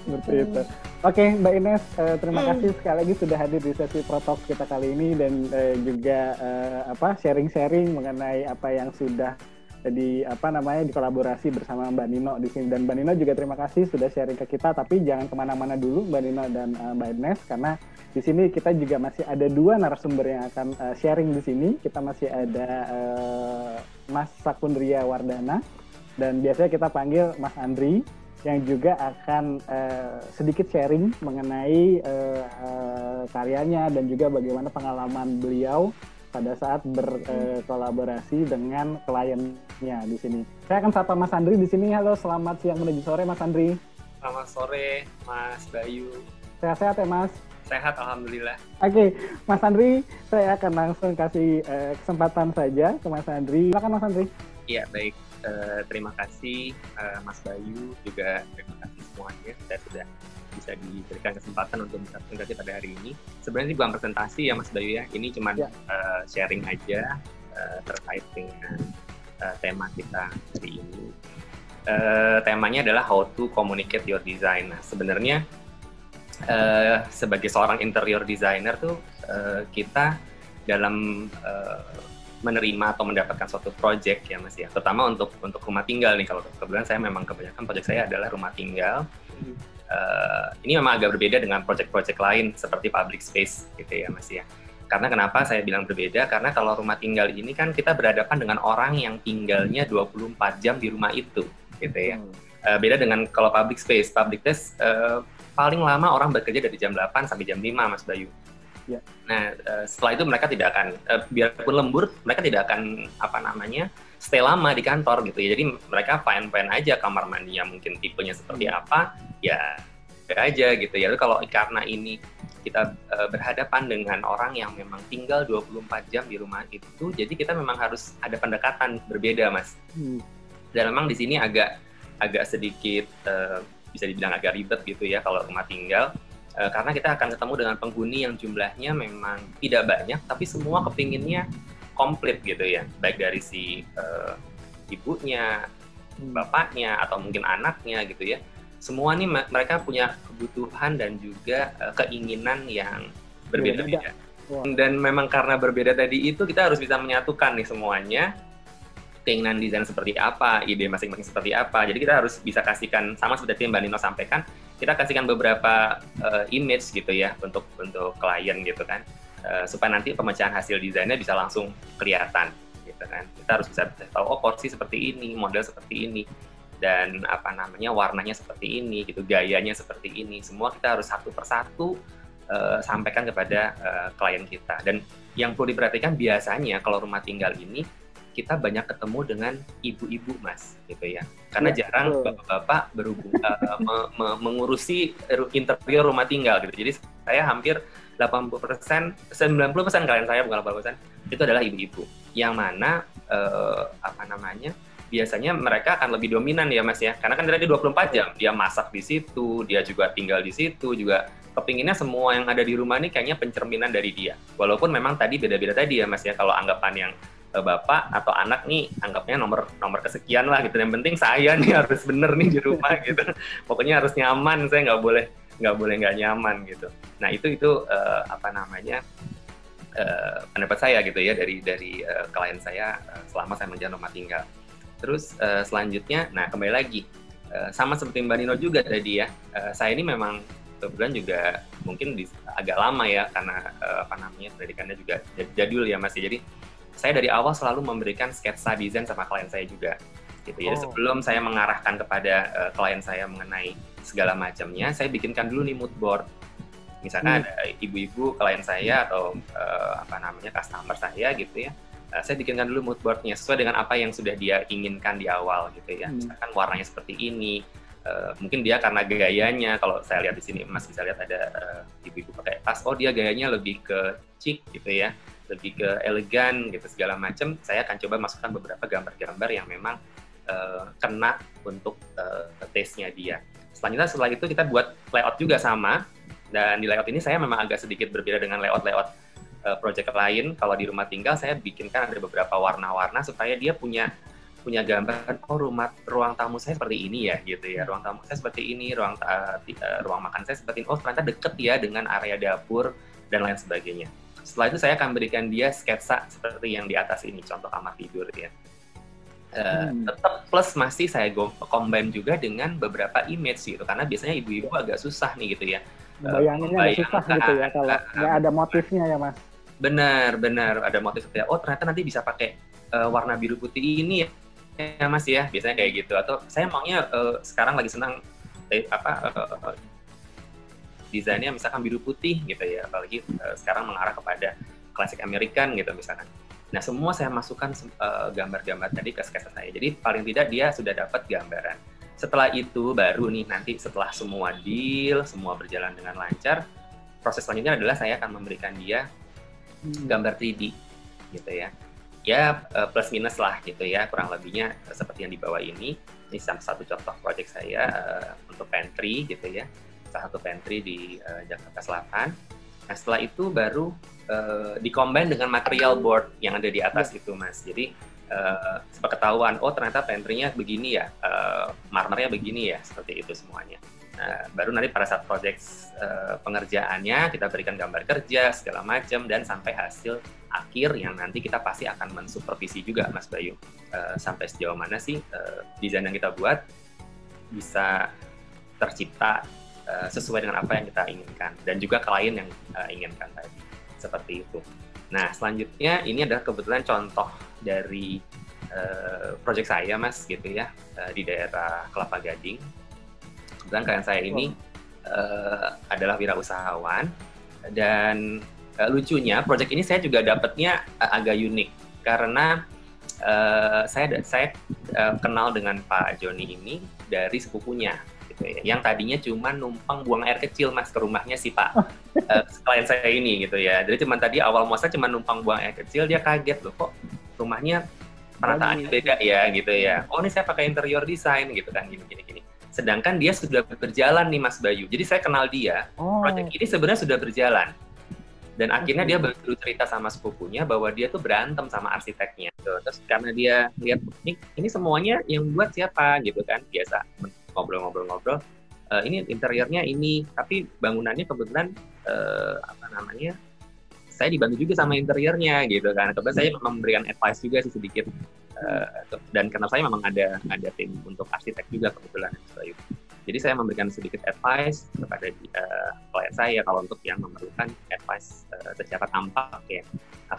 Seperti itu. Oke, Mbak Ines, terima kasih sekali lagi sudah hadir di sesi Protalk kita kali ini, dan juga sharing-sharing mengenai apa yang sudah dikolaborasi bersama Mbak Nino di sini. Dan Mbak Nino juga terima kasih sudah sharing ke kita. Tapi jangan kemana-mana dulu Mbak Nino dan Mbak Ines, karena di sini kita juga masih ada 2 narasumber yang akan sharing di sini. Kita masih ada Mas Sakundria Wardana, dan biasanya kita panggil Mas Andri, yang juga akan sedikit sharing mengenai karyanya dan juga bagaimana pengalaman beliau pada saat berkolaborasi dengan kliennya di sini. Saya akan sapa Mas Andri di sini. Halo, selamat siang menuju sore Mas Andri. Selamat sore Mas Bayu. Sehat-sehat ya Mas? Sehat, alhamdulillah. Oke, Mas Andri, saya akan langsung kasih kesempatan saja ke Mas Andri. Silakan Mas Andri. Iya, baik. Terima kasih Mas Bayu, juga terima kasih semuanya saya sudah bisa diberikan kesempatan untuk bisa presentasi pada hari ini. Sebenarnya bukan presentasi ya Mas Bayu ya, ini cuma sharing aja terkait dengan tema kita hari ini. Temanya adalah how to communicate your design. Nah, sebenarnya sebagai seorang interior designer tuh kita dalam menerima atau mendapatkan suatu project ya Mas ya, terutama untuk rumah tinggal nih. Kalau kebetulan saya memang kebanyakan project saya adalah rumah tinggal. Ini memang agak berbeda dengan project-project lain seperti public space gitu ya Mas ya. Karena kenapa saya bilang berbeda? Karena kalau rumah tinggal ini kan kita berhadapan dengan orang yang tinggalnya 24 jam di rumah itu gitu ya. Beda dengan kalau public space paling lama orang bekerja dari jam 8 sampai jam 5 Mas Bayu. Ya. Nah, setelah itu mereka tidak akan, biarpun lembur, mereka tidak akan stay lama di kantor gitu ya. Jadi mereka fine-fine aja, kamar mandinya mungkin tipenya seperti apa, ya aja gitu ya. Lalu kalau karena ini kita berhadapan dengan orang yang memang tinggal 24 jam di rumah itu, jadi kita memang harus ada pendekatan berbeda Mas. Dan memang di sini agak sedikit bisa dibilang agak ribet gitu ya kalau rumah tinggal. Karena kita akan ketemu dengan penghuni yang jumlahnya memang tidak banyak, tapi semua kepinginnya komplit gitu ya, baik dari si ibunya, bapaknya, atau mungkin anaknya gitu ya. Semua nih mereka punya kebutuhan dan juga keinginan yang berbeda-beda. Dan memang karena berbeda tadi itu, kita harus bisa menyatukan nih semuanya, keinginan desain seperti apa, ide masing-masing seperti apa. Jadi kita harus bisa kasihkan, sama seperti Mbak Nino sampaikan, kita kasihkan beberapa image gitu ya untuk klien gitu kan, supaya nanti pemecahan hasil desainnya bisa langsung kelihatan gitu kan. Kita harus bisa tahu, oh porsi seperti ini, model seperti ini, dan warnanya seperti ini gitu, gayanya seperti ini. Semua kita harus satu persatu sampaikan kepada klien kita. Dan yang perlu diperhatikan biasanya kalau rumah tinggal ini kita banyak ketemu dengan ibu-ibu, Mas, gitu ya. Karena jarang bapak-bapak mengurusi interior rumah tinggal gitu. Jadi saya hampir 80%, 90% klien saya, bukan 80%, itu adalah ibu-ibu. Yang mana biasanya mereka akan lebih dominan ya, Mas ya. Karena kan dia 24 jam, dia masak di situ, dia juga tinggal di situ, juga kepinginnya semua yang ada di rumah ini kayaknya pencerminan dari dia. Walaupun memang tadi beda-beda tadi ya, Mas ya. Kalau anggapan yang bapak atau anak nih anggapnya nomor kesekian lah gitu. Yang penting saya nih harus bener nih di rumah gitu. Pokoknya harus nyaman, saya nggak boleh nggak nyaman gitu. Nah itu pendapat saya gitu ya dari klien saya selama saya menjalani rumah tinggal. Terus selanjutnya, nah kembali lagi sama seperti Mbak Nino juga tadi ya, saya ini memang kebetulan juga mungkin agak lama ya karena pendidikannya juga jadul ya Mas. Jadi saya dari awal selalu memberikan sketsa desain sama klien saya juga gitu. Jadi sebelum saya mengarahkan kepada klien saya mengenai segala macamnya, saya bikinkan dulu nih mood board. Misalkan ada ibu-ibu klien saya atau customer saya gitu ya, saya bikinkan dulu mood boardnya sesuai dengan apa yang sudah dia inginkan di awal gitu ya. Misalkan warnanya seperti ini, mungkin dia karena gayanya, kalau saya lihat di sini Mas bisa lihat ada ibu-ibu pakai tas, dia gayanya lebih ke chic gitu ya, lebih ke elegan gitu segala macam. Saya akan coba masukkan beberapa gambar-gambar yang memang kena untuk taste-nya dia. Setelah itu kita buat layout juga sama, dan di layout ini saya memang agak sedikit berbeda dengan layout project lain. Kalau di rumah tinggal saya bikinkan ada beberapa warna-warna supaya dia punya gambaran, ruang tamu saya seperti ini ya gitu ya, ruang tamu saya seperti ini, ruang makan saya seperti ini, ternyata deket ya dengan area dapur dan lain sebagainya. Setelah itu saya akan berikan dia sketsa seperti yang di atas ini, contoh kamar tidur ya. Tetap plus masih saya combine juga dengan beberapa image gitu, karena biasanya ibu-ibu agak susah nih gitu ya. Bayanginnya agak susah gitu ya kalau nggak ada motifnya ya Mas. Benar ada motif ya. Ternyata nanti bisa pakai warna biru putih ini ya Mas ya, biasanya kayak gitu. Atau saya maunya sekarang lagi senang desainnya misalkan biru putih gitu ya, apalagi sekarang mengarah kepada klasik American gitu misalkan. Nah semua saya masukkan gambar-gambar tadi ke sketsa saya, jadi paling tidak dia sudah dapat gambaran. Setelah itu baru nih nanti setelah semua deal, semua berjalan dengan lancar, proses selanjutnya adalah saya akan memberikan dia gambar 3D gitu ya. Ya plus minus lah gitu ya, kurang lebihnya seperti yang di bawah ini. Ini satu contoh project saya untuk pantry gitu ya, salah satu pantry di Jakarta Selatan. Nah setelah itu baru dikombin dengan material board yang ada di atas itu Mas. Jadi sepengetahuan, ternyata pantry-nya begini ya, marmernya begini ya, seperti itu semuanya. Baru nanti pada saat project pengerjaannya kita berikan gambar kerja segala macam, dan sampai hasil akhir yang nanti kita pasti akan mensupervisi juga Mas Bayu, sampai sejauh mana sih desain yang kita buat bisa tercipta sesuai dengan apa yang kita inginkan, dan juga klien yang inginkan tadi, seperti itu. Nah selanjutnya ini adalah kebetulan contoh dari project saya Mas gitu ya, di daerah Kelapa Gading. Kebetulan klien saya ini adalah wirausahawan, dan lucunya project ini saya juga dapatnya agak unik karena saya kenal dengan Pak Joni ini dari sepupunya gitu ya, yang tadinya cuma numpang buang air kecil Mas ke rumahnya si Pak klien saya ini gitu ya. Jadi cuma tadi awal muasal cuma numpang buang air kecil, dia kaget loh kok rumahnya penataannya beda ya gitu ya. Ini saya pakai interior design gitu kan, gini. Sedangkan dia sudah berjalan nih Mas Bayu. Jadi saya kenal dia, project ini sebenarnya sudah berjalan. Dan akhirnya dia baru cerita sama sepupunya bahwa dia tuh berantem sama arsiteknya. Terus karena dia lihat ini semuanya yang buat siapa gitu kan, biasa ngobrol-ngobrol. Ini interiornya ini, tapi bangunannya kebetulan saya dibantu juga sama interiornya gitu kan. Kebetulan saya memberikan advice juga sih sedikit. Dan karena saya memang ada tim untuk arsitek juga kebetulan. Jadi saya memberikan sedikit advice kepada klien saya kalau untuk yang memerlukan advice secara tampak ya,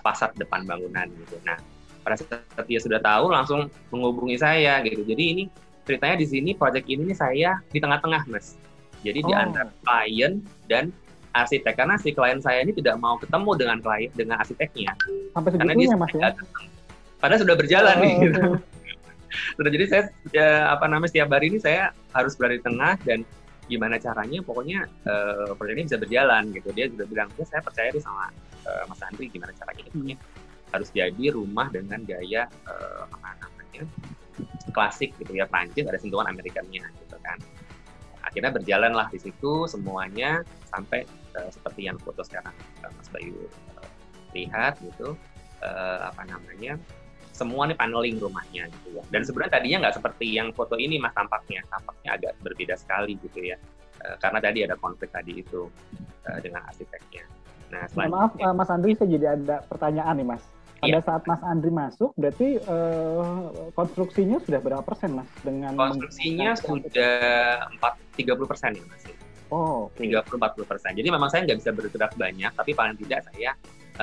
fasad depan bangunan gitu. Nah pada saat dia sudah tahu langsung menghubungi saya gitu. Jadi ini ceritanya di sini project ini nih saya di tengah-tengah Mas. Jadi di antara klien dan arsitek, karena si klien saya ini tidak mau ketemu dengan arsiteknya. Sampai segitunya Mas ya? Padahal sudah berjalan nih. Gitu. Sudah, jadi saya setiap hari ini saya harus berada di tengah dan gimana caranya pokoknya proyek ini bisa berjalan gitu. Dia juga bilang, saya percaya nih sama Mas Andri gimana caranya ini harus jadi rumah dengan gaya klasik gitu ya, Prancis ada sentuhan Amerikannya gitu kan. Akhirnya berjalan lah di situ semuanya sampai seperti yang foto sekarang Mas Bayu lihat gitu, semua nih paneling rumahnya gitu ya. Dan sebenarnya tadinya nggak seperti yang foto ini Mas, tampaknya agak berbeda sekali gitu ya, karena tadi ada konflik tadi itu dengan arsiteknya. Nah, maaf Mas Andri, saya jadi ada pertanyaan nih Mas. Pada saat Mas Andri masuk, berarti konstruksinya sudah berapa persen Mas? Dengan konstruksinya sudah 30% ya Mas. Oh, oke. 30-40%. Jadi memang saya nggak bisa bergerak banyak, tapi paling tidak saya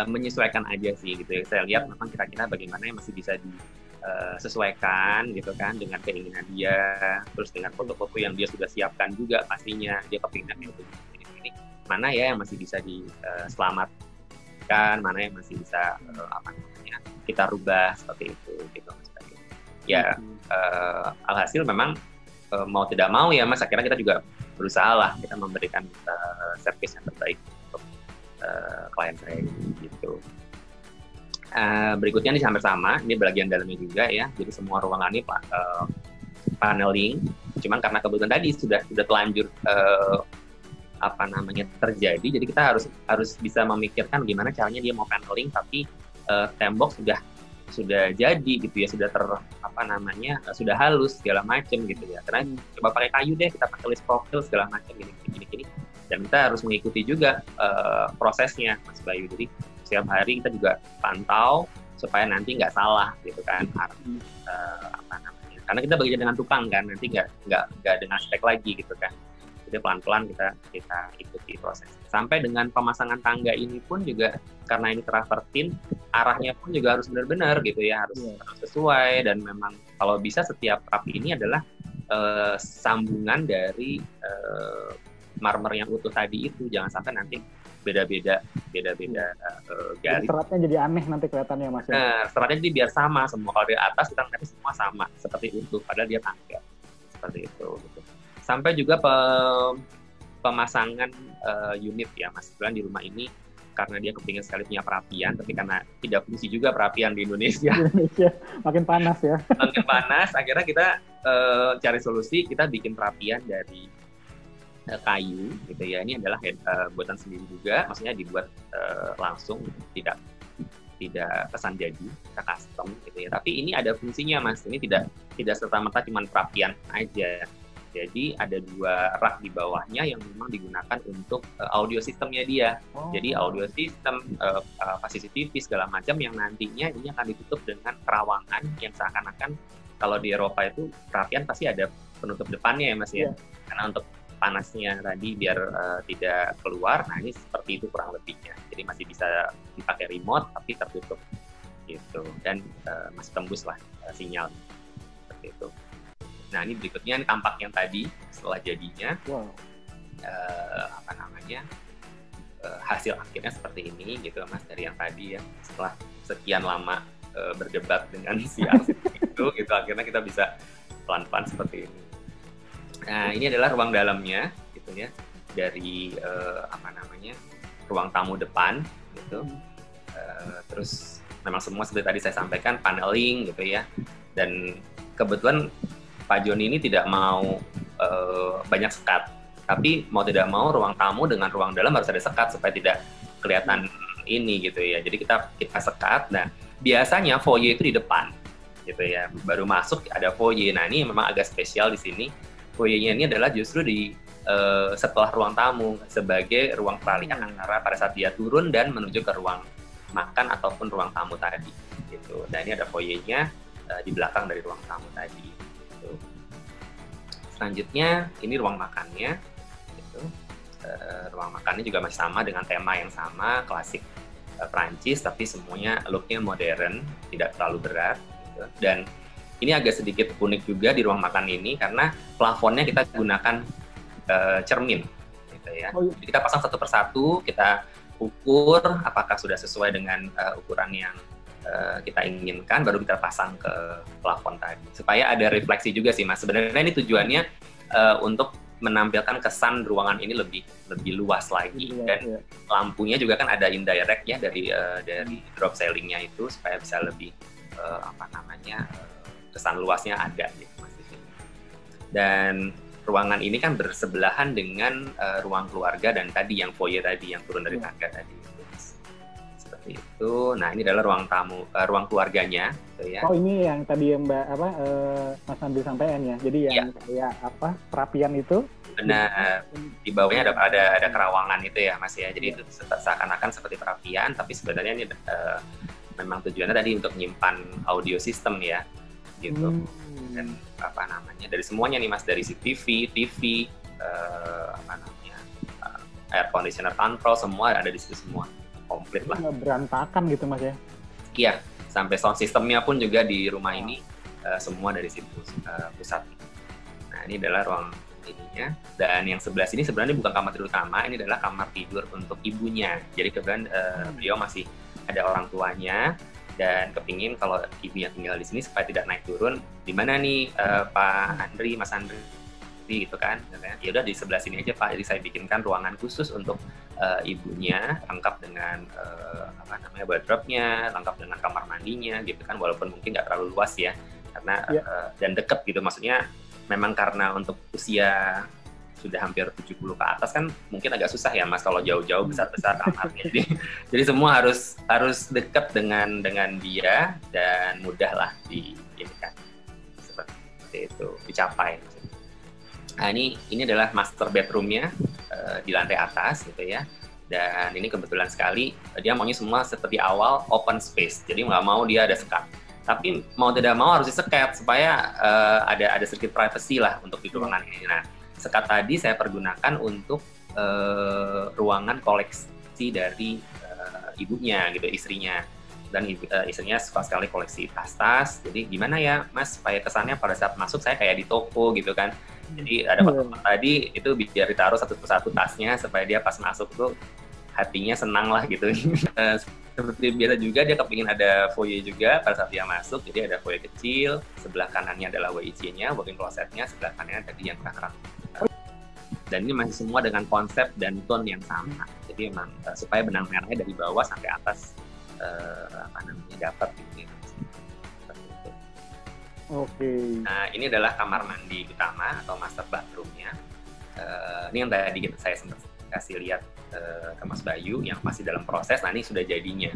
menyesuaikan aja sih gitu ya. Saya lihat memang kira-kira bagaimana yang masih bisa disesuaikan gitu kan dengan keinginan dia, terus dengan foto-foto yang dia sudah siapkan juga pastinya. Dia kepinginnya ini mana ya yang masih bisa diselamatkan, mana yang masih bisa kita rubah seperti itu gitu Mas. Ya alhasil memang mau tidak mau ya Mas, akhirnya kita juga berusaha lah kita memberikan servis yang terbaik untuk klien saya gitu. Berikutnya ini hampir sama, ini bagian dalamnya juga ya. Jadi semua ruangan ini paneling. Cuman karena kebetulan tadi sudah telanjur terjadi, jadi kita harus bisa memikirkan gimana caranya dia mau paneling tapi tembok sudah jadi gitu ya, sudah sudah halus segala macam gitu ya. Karena coba pakai kayu deh, kita pakai list profil segala macam gini. Dan kita harus mengikuti juga prosesnya Mas Bayu. Jadi setiap hari kita juga pantau supaya nanti nggak salah gitu kan. Karena kita bekerja dengan tukang kan, nanti nggak dengan spek lagi gitu kan. Jadi pelan-pelan kita ikuti proses. Sampai dengan pemasangan tangga ini pun juga karena ini travertin, arahnya pun juga harus benar-benar gitu ya, harus sesuai. Dan memang kalau bisa setiap rapi ini adalah sambungan dari marmer yang utuh tadi itu, jangan sampai nanti beda-beda garis. Seratnya jadi aneh nanti kelihatannya Mas. Seratnya jadi biar sama semua. Kalau dari atas kita nanti semua sama seperti utuh, padahal dia tangga seperti itu. Gitu. Sampai juga pemasangan unit ya Mas. Kebetulan di rumah ini karena dia kepingin sekali punya perapian, tapi karena tidak fungsi juga perapian di Indonesia. Makin panas ya. Makin panas, akhirnya kita cari solusi, kita bikin perapian dari kayu gitu ya. Ini adalah buatan sendiri juga, maksudnya dibuat langsung, tidak pesan jadi, kita custom gitu ya. Tapi ini ada fungsinya Mas. Ini tidak serta-merta cuma perapian aja. Jadi ada 2 rak di bawahnya yang memang digunakan untuk audio sistemnya dia. Jadi audio sistem, CCTV segala macam yang nantinya ini akan ditutup dengan terawangan yang seakan-akan kalau di Eropa itu perapian pasti ada penutup depannya ya Mas ya. Karena untuk panasnya tadi biar tidak keluar. Nah ini seperti itu kurang lebihnya. Jadi masih bisa dipakai remote tapi tertutup gitu. Dan masih tembus lah sinyal seperti itu. Nah ini berikutnya, ini tampak yang tadi setelah jadinya, hasil akhirnya seperti ini gitu Mas, dari yang tadi ya, setelah sekian lama berdebat dengan si arsitek itu akhirnya kita bisa pelan-pelan seperti ini. Nah ini adalah ruang dalamnya gitu ya, dari ruang tamu depan gitu. Terus memang semua seperti tadi saya sampaikan paneling gitu ya, dan kebetulan Pak Joni ini tidak mau banyak sekat, tapi mau tidak mau ruang tamu dengan ruang dalam harus ada sekat supaya tidak kelihatan ini gitu ya. Jadi kita sekat. Nah biasanya foyer itu di depan gitu ya, baru masuk ada foyer. Nah ini memang agak spesial di sini. Foyernya ini adalah justru di setelah ruang tamu sebagai ruang peralihan antara pada saat dia turun dan menuju ke ruang makan ataupun ruang tamu tadi gitu. Dan ini ada foyernya di belakang dari ruang tamu tadi. Selanjutnya ini ruang makannya gitu. Ruang makannya juga masih sama dengan tema yang sama, klasik Prancis, tapi semuanya looknya modern, tidak terlalu berat gitu. Dan ini agak sedikit unik juga di ruang makan ini karena plafonnya kita gunakan cermin gitu ya. Jadi kita pasang satu persatu, kita ukur apakah sudah sesuai dengan ukuran yang kita inginkan, baru kita pasang ke plafon tadi supaya ada refleksi juga sih Mas. Sebenarnya ini tujuannya untuk menampilkan kesan ruangan ini lebih luas lagi, dan lampunya juga kan ada indirect ya dari drop ceilingnya itu supaya bisa lebih kesan luasnya ada gitu Mas di sini. Dan ruangan ini kan bersebelahan dengan ruang keluarga dan tadi yang foyer tadi yang turun dari tangga tadi. Seperti itu. Nah, ini adalah ruang tamu, ruang keluarganya gitu ya. Oh, ini yang tadi yang Mas Andri sampaikan ya. Jadi yang kayak perapian itu. Benar. Di bawahnya ada kerawangan itu ya Mas ya. Jadi itu seakan-akan seperti perapian, tapi sebenarnya ini memang tujuannya tadi untuk menyimpan audio system ya. Gitu. Dan dari semuanya nih Mas, dari CCTV, TV, air conditioner control, semua ada di situ semua. Komplit lah. Nggak berantakan gitu Mas ya? Iya, sampai sound systemnya pun juga di rumah ini semua dari situ pusat. Nah, ini adalah ruang ininya. Dan yang sebelah sini sebenarnya bukan kamar tidur utama, ini adalah kamar tidur untuk ibunya. Jadi kebetulan beliau masih ada orang tuanya dan kepingin kalau ibunya tinggal di sini supaya tidak naik turun. Di mana nih Pak Andri, Mas Andri gitu kan? Ya udah di sebelah sini aja Pak. Jadi saya bikinkan ruangan khusus untuk ibunya, lengkap dengan wardrobe-nya, lengkap dengan kamar mandinya gitu kan, walaupun mungkin nggak terlalu luas ya, karena dan deket gitu, maksudnya memang karena untuk usia sudah hampir 70 ke atas kan mungkin agak susah ya Mas kalau jauh-jauh besar-besar kamarnya. Jadi semua harus dekat dengan dia dan mudah lah kan seperti itu dicapai. Nah, ini adalah master bedroom-nya di lantai atas gitu ya. Dan ini kebetulan sekali dia maunya semua seperti awal open space. Jadi nggak mau dia ada sekat. Tapi mau tidak mau harus disekat supaya ada sedikit privacy lah untuk di ruangan ini. Nah, sekat tadi saya pergunakan untuk ruangan koleksi dari ibunya gitu, istrinya. Dan istrinya suka sekali koleksi tas-tas. Jadi gimana ya Mas supaya kesannya pada saat masuk saya kayak di toko gitu kan. Jadi ada kotak tadi itu biar ditaruh satu persatu tasnya supaya dia pas masuk tuh hatinya senang lah gitu. Seperti biasa juga dia kepingin ada foyer juga pada saat dia masuk. Jadi ada foyer kecil, sebelah kanannya adalah WC-nya, walk-in closet-nya, sebelah kanannya tadi yang terang. Dan ini masih semua dengan konsep dan tone yang sama. Jadi memang supaya benang merahnya dari bawah sampai atas dapat gitu ya. Oke. Nah, ini adalah kamar mandi utama atau master bathroom-nya. Ini yang tadi saya sempat kasih lihat ke Mas Bayu yang masih dalam proses. Nah, ini sudah jadinya.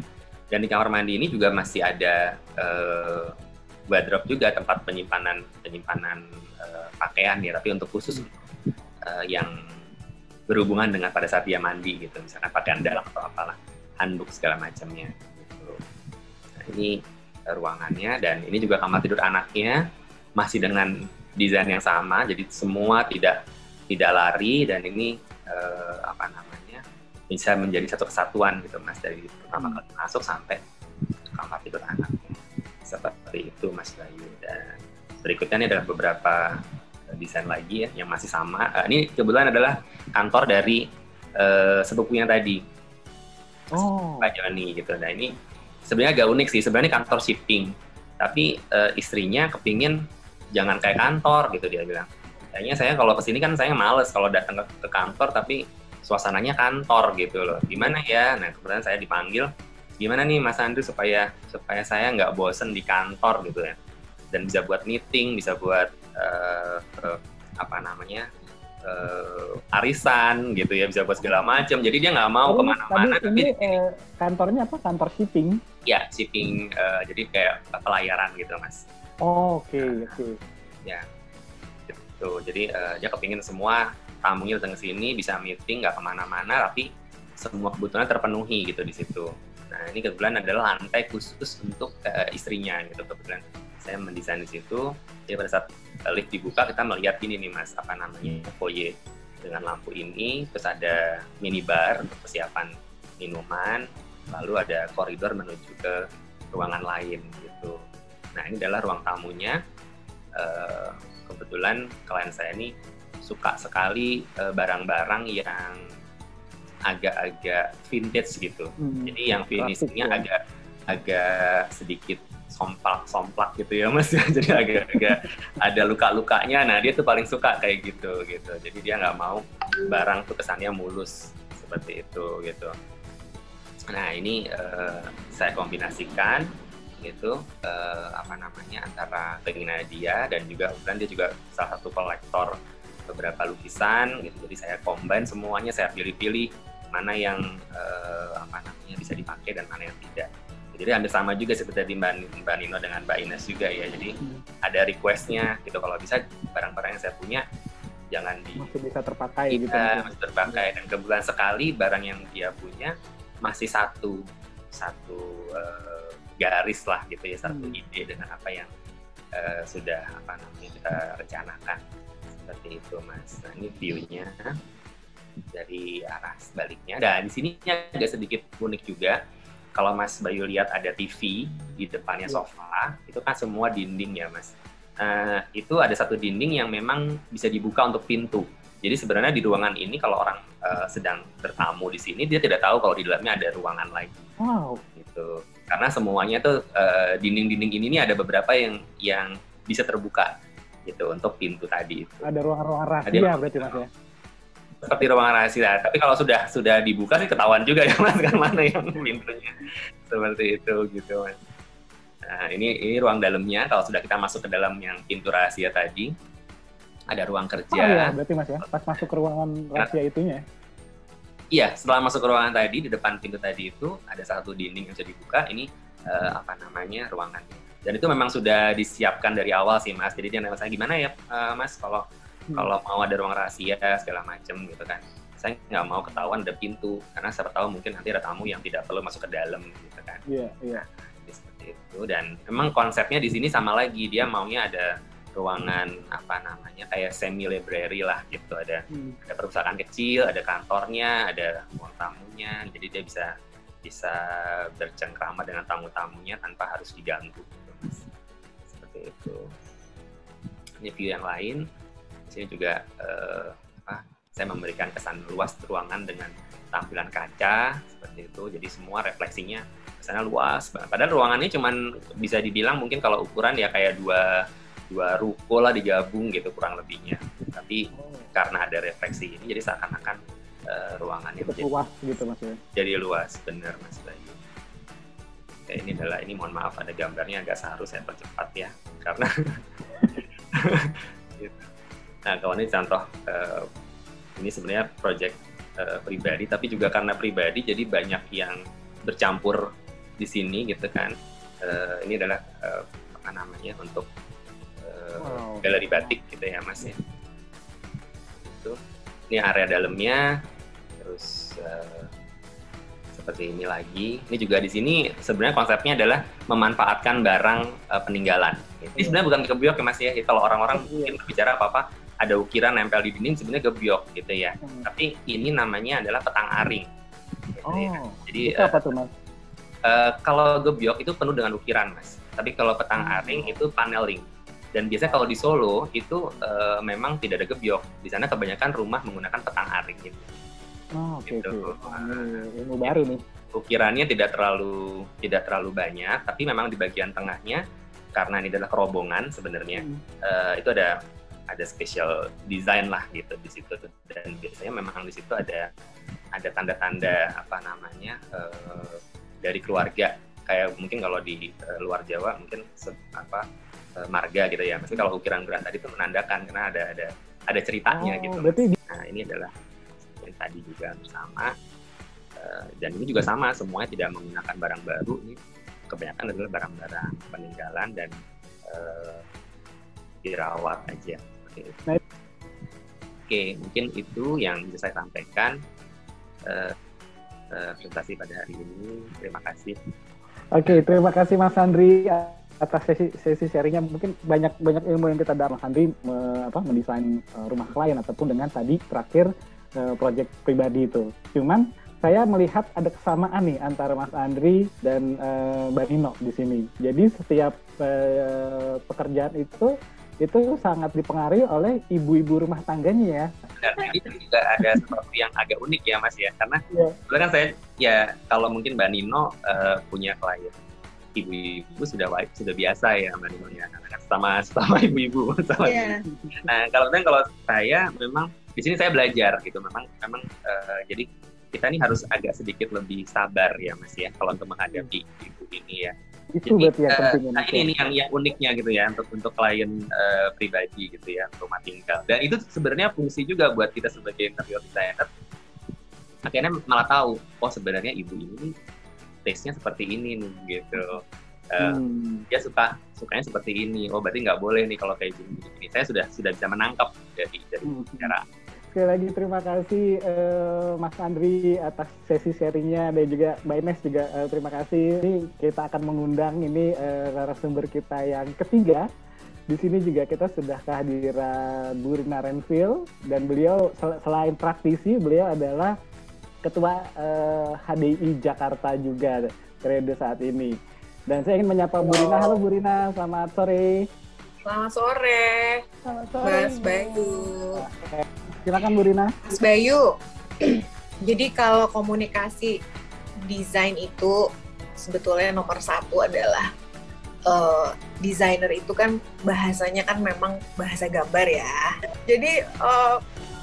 Dan di kamar mandi ini juga masih ada wardrobe juga, tempat penyimpanan pakaian ya, tapi untuk khusus yang berhubungan dengan pada saat dia mandi gitu, misalkan pakaian dalam atau apalah, handuk segala macamnya. Gitu. Nah, ini ruangannya, dan ini juga kamar tidur anaknya masih dengan desain yang sama, jadi semua tidak lari, dan ini bisa menjadi satu kesatuan gitu Mas, dari pertama kali masuk sampai kamar tidur anak seperti itu Mas Bayu. Dan berikutnya ini adalah beberapa desain lagi ya yang masih sama. Ini kebetulan adalah kantor dari sepupunya tadi, Pak Joni gitu. Nah, ini sebenarnya agak unik sih, sebenarnya kantor shipping, tapi istrinya kepingin jangan kayak kantor gitu, dia bilang. Kayaknya saya kalau kesini kan saya males kalau datang ke kantor, tapi suasananya kantor gitu loh. Gimana ya? Nah, kemudian saya dipanggil, gimana nih Mas Andri supaya saya nggak bosen di kantor gitu ya, dan bisa buat meeting, bisa buat arisan gitu ya, bisa buat segala macam. Jadi dia nggak mau kemana-mana. Tapi kantornya apa? Kantor shipping? Ya, shipping. Jadi kayak pelayaran gitu Mas. Oke. Ya, gitu. Jadi dia kepingin semua tamunya datang ke sini bisa meeting, nggak kemana-mana, tapi semua kebutuhan terpenuhi gitu di situ. Nah, ini kebetulan adalah lantai khusus untuk istrinya gitu. Kebetulan saya mendesain di situ. Jadi pada saat lift dibuka kita melihat ini nih Mas, foyer dengan lampu ini, terus ada minibar untuk persiapan minuman, lalu ada koridor menuju ke ruangan lain gitu. Nah, ini adalah ruang tamunya. Kebetulan klien saya ini suka sekali barang-barang yang agak-agak vintage gitu. Jadi yang finishingnya agak sedikit somplak gitu ya Mas. Jadi agak ada luka-lukanya. Nah dia tuh paling suka kayak gitu. Jadi dia nggak mau barang tuh kesannya mulus seperti itu gitu. Nah ini saya kombinasikan gitu antara keinginan dia dan juga kemudian dia juga salah satu kolektor beberapa lukisan gitu. Jadi saya combine semuanya, saya pilih-pilih mana yang bisa dipakai dan mana yang tidak. Jadi hampir sama juga seperti Mbak Nino dengan Mbak Ines juga ya. Jadi ada request-nya gitu, kalau bisa barang-barang yang saya punya jangan masih bisa terpakai gitu. Masih terpakai, dan kebetulan sekali barang yang dia punya masih satu garis lah gitu ya, satu ide dengan apa yang sudah kita rencanakan seperti itu Mas. Nah ini view-nya dari arah sebaliknya. Dan di sini agak sedikit unik juga. Kalau Mas Bayu lihat ada TV di depannya sofa, itu kan semua dinding ya Mas. Itu ada satu dinding yang memang bisa dibuka untuk pintu. Jadi sebenarnya di ruangan ini kalau orang sedang bertamu di sini, dia tidak tahu kalau di dalamnya ada ruangan lain. Wow. Gitu. Karena semuanya tuh dinding-dinding ini ada beberapa yang bisa terbuka gitu untuk pintu tadi itu. Ada ruangan-ruangan rahasia berarti Mas ya? Seperti ruangan rahasia. Tapi kalau sudah dibuka sih ketahuan juga ya Mas, kan mana yang pintunya. Seperti itu gitu Mas. Nah ini ruang dalamnya. Kalau sudah kita masuk ke dalam yang pintu rahasia tadi, ada ruang kerja. Oh iya, berarti Mas ya, pas masuk ke ruangan rahasia itunya. Iya, setelah masuk ke ruangan tadi, di depan pintu tadi itu ada satu dinding yang bisa dibuka. Ini ruangannya. Dan itu memang sudah disiapkan dari awal sih Mas. Jadi dia nanya saya, gimana ya Mas kalau mau ada ruang rahasia segala macam gitu kan. Saya nggak mau ketahuan ada pintu, karena siapa tahu mungkin nanti ada tamu yang tidak perlu masuk ke dalam gitu kan. Iya. Jadi seperti itu. Dan memang konsepnya di sini sama lagi, dia maunya ada ruangan kayak semi library lah gitu, ada perpustakaan kecil, ada kantornya, ada ruang tamunya, jadi dia bisa bercengkrama dengan tamu-tamunya tanpa harus diganggu gitu, Mas. Seperti itu. Ini view yang lain. Di sini juga saya memberikan kesan luas ruangan dengan tampilan kaca seperti itu, jadi semua refleksinya kesannya luas. Padahal ruangannya cuman bisa dibilang mungkin kalau ukuran ya kayak dua ruko lah digabung gitu kurang lebihnya, tapi karena ada refleksi ini jadi seakan-akan ruangannya jadi luas gitu Mas ya. Jadi luas, bener Mas Bayu. Oke, ini mohon maaf ada gambarnya agak seharusnya saya percepat ya karena gitu. Nah kalau ini contoh ini sebenarnya project pribadi, tapi juga karena pribadi jadi banyak yang bercampur di sini gitu kan. Ini adalah untuk galeri batik gitu ya Mas ya. Itu ini area dalamnya, terus seperti ini lagi. Ini juga di sini sebenarnya konsepnya adalah memanfaatkan barang peninggalan. Ini sebenarnya bukan gebyok ya Mas ya. Kalau orang-orang mungkin berbicara apa-apa ada ukiran nempel di dinding sebenarnya gebyok gitu ya. Tapi ini namanya adalah petang aring. Gitu ya. Jadi itu apa tuh Mas? Kalau gebyok itu penuh dengan ukiran Mas. Tapi kalau petang aring itu paneling. Dan biasanya kalau di Solo itu memang tidak ada gebyok. Di sana kebanyakan rumah menggunakan petang aring gitu. Oke. Ilmu baru nih. Ukirannya tidak terlalu banyak, tapi memang di bagian tengahnya karena ini adalah kerobongan sebenarnya itu ada special design lah gitu di situ. Dan biasanya memang di situ ada tanda-tanda dari keluarga. Kayak mungkin kalau di luar Jawa mungkin marga gitu ya. Maksudnya kalau ukiran berat tadi itu menandakan karena ada ceritanya gitu. Berarti nah ini adalah yang tadi juga sama. Dan ini juga sama, semuanya tidak menggunakan barang baru. Ini kebanyakan adalah barang-barang peninggalan dan dirawat aja. Oke, mungkin itu yang bisa saya sampaikan presentasi pada hari ini. Terima kasih. Oke, terima kasih Mas Andri atas sesi sharingnya. Mungkin banyak ilmu yang kita dapat Mas Andri mendesain rumah klien ataupun dengan tadi terakhir proyek pribadi itu. Cuman saya melihat ada kesamaan nih antara Mas Andri dan Mbak Nino di sini. Jadi setiap pekerjaan itu sangat dipengaruhi oleh ibu-ibu rumah tangganya ya. Dan ini juga ada sesuatu yang agak unik ya Mas ya, karena sebenarnya kan saya ya kalau mungkin Mbak Nino punya klien ibu-ibu sudah biasa ya Mbak Nino ya, sama ibu-ibu. Nah kalau saya memang di sini saya belajar gitu, memang jadi kita ini harus agak sedikit lebih sabar ya Mas ya kalau untuk menghadapi ibu ini ya. Itu berarti yang penting. Nah ini yang uniknya gitu ya untuk klien pribadi gitu ya, rumah tinggal. Dan itu sebenarnya fungsi juga buat kita sebagai interior designer. Akhirnya malah tahu, oh sebenarnya ibu ini taste-nya seperti ini nih gitu. Dia sukanya seperti ini. Oh berarti nggak boleh nih kalau kayak gini. Saya sudah bisa menangkap dari cara. Sekali lagi terima kasih Mas Andri atas sesi sharingnya, dan juga Mbak Ines juga terima kasih. Ini kita akan mengundang ini narasumber kita yang ketiga. Di sini juga kita sudah kehadiran Bu Rina Renville, dan beliau selain praktisi, beliau adalah Ketua HDI Jakarta juga periode saat ini. Dan saya ingin menyapa Bu Rina. Halo Bu Rina, selamat sore. Selamat sore. Selamat sore, Mas Bayu. Silakan Bu Rina. Mas Bayu, jadi kalau komunikasi desain itu sebetulnya nomor satu adalah desainer itu kan bahasanya kan memang bahasa gambar ya. Jadi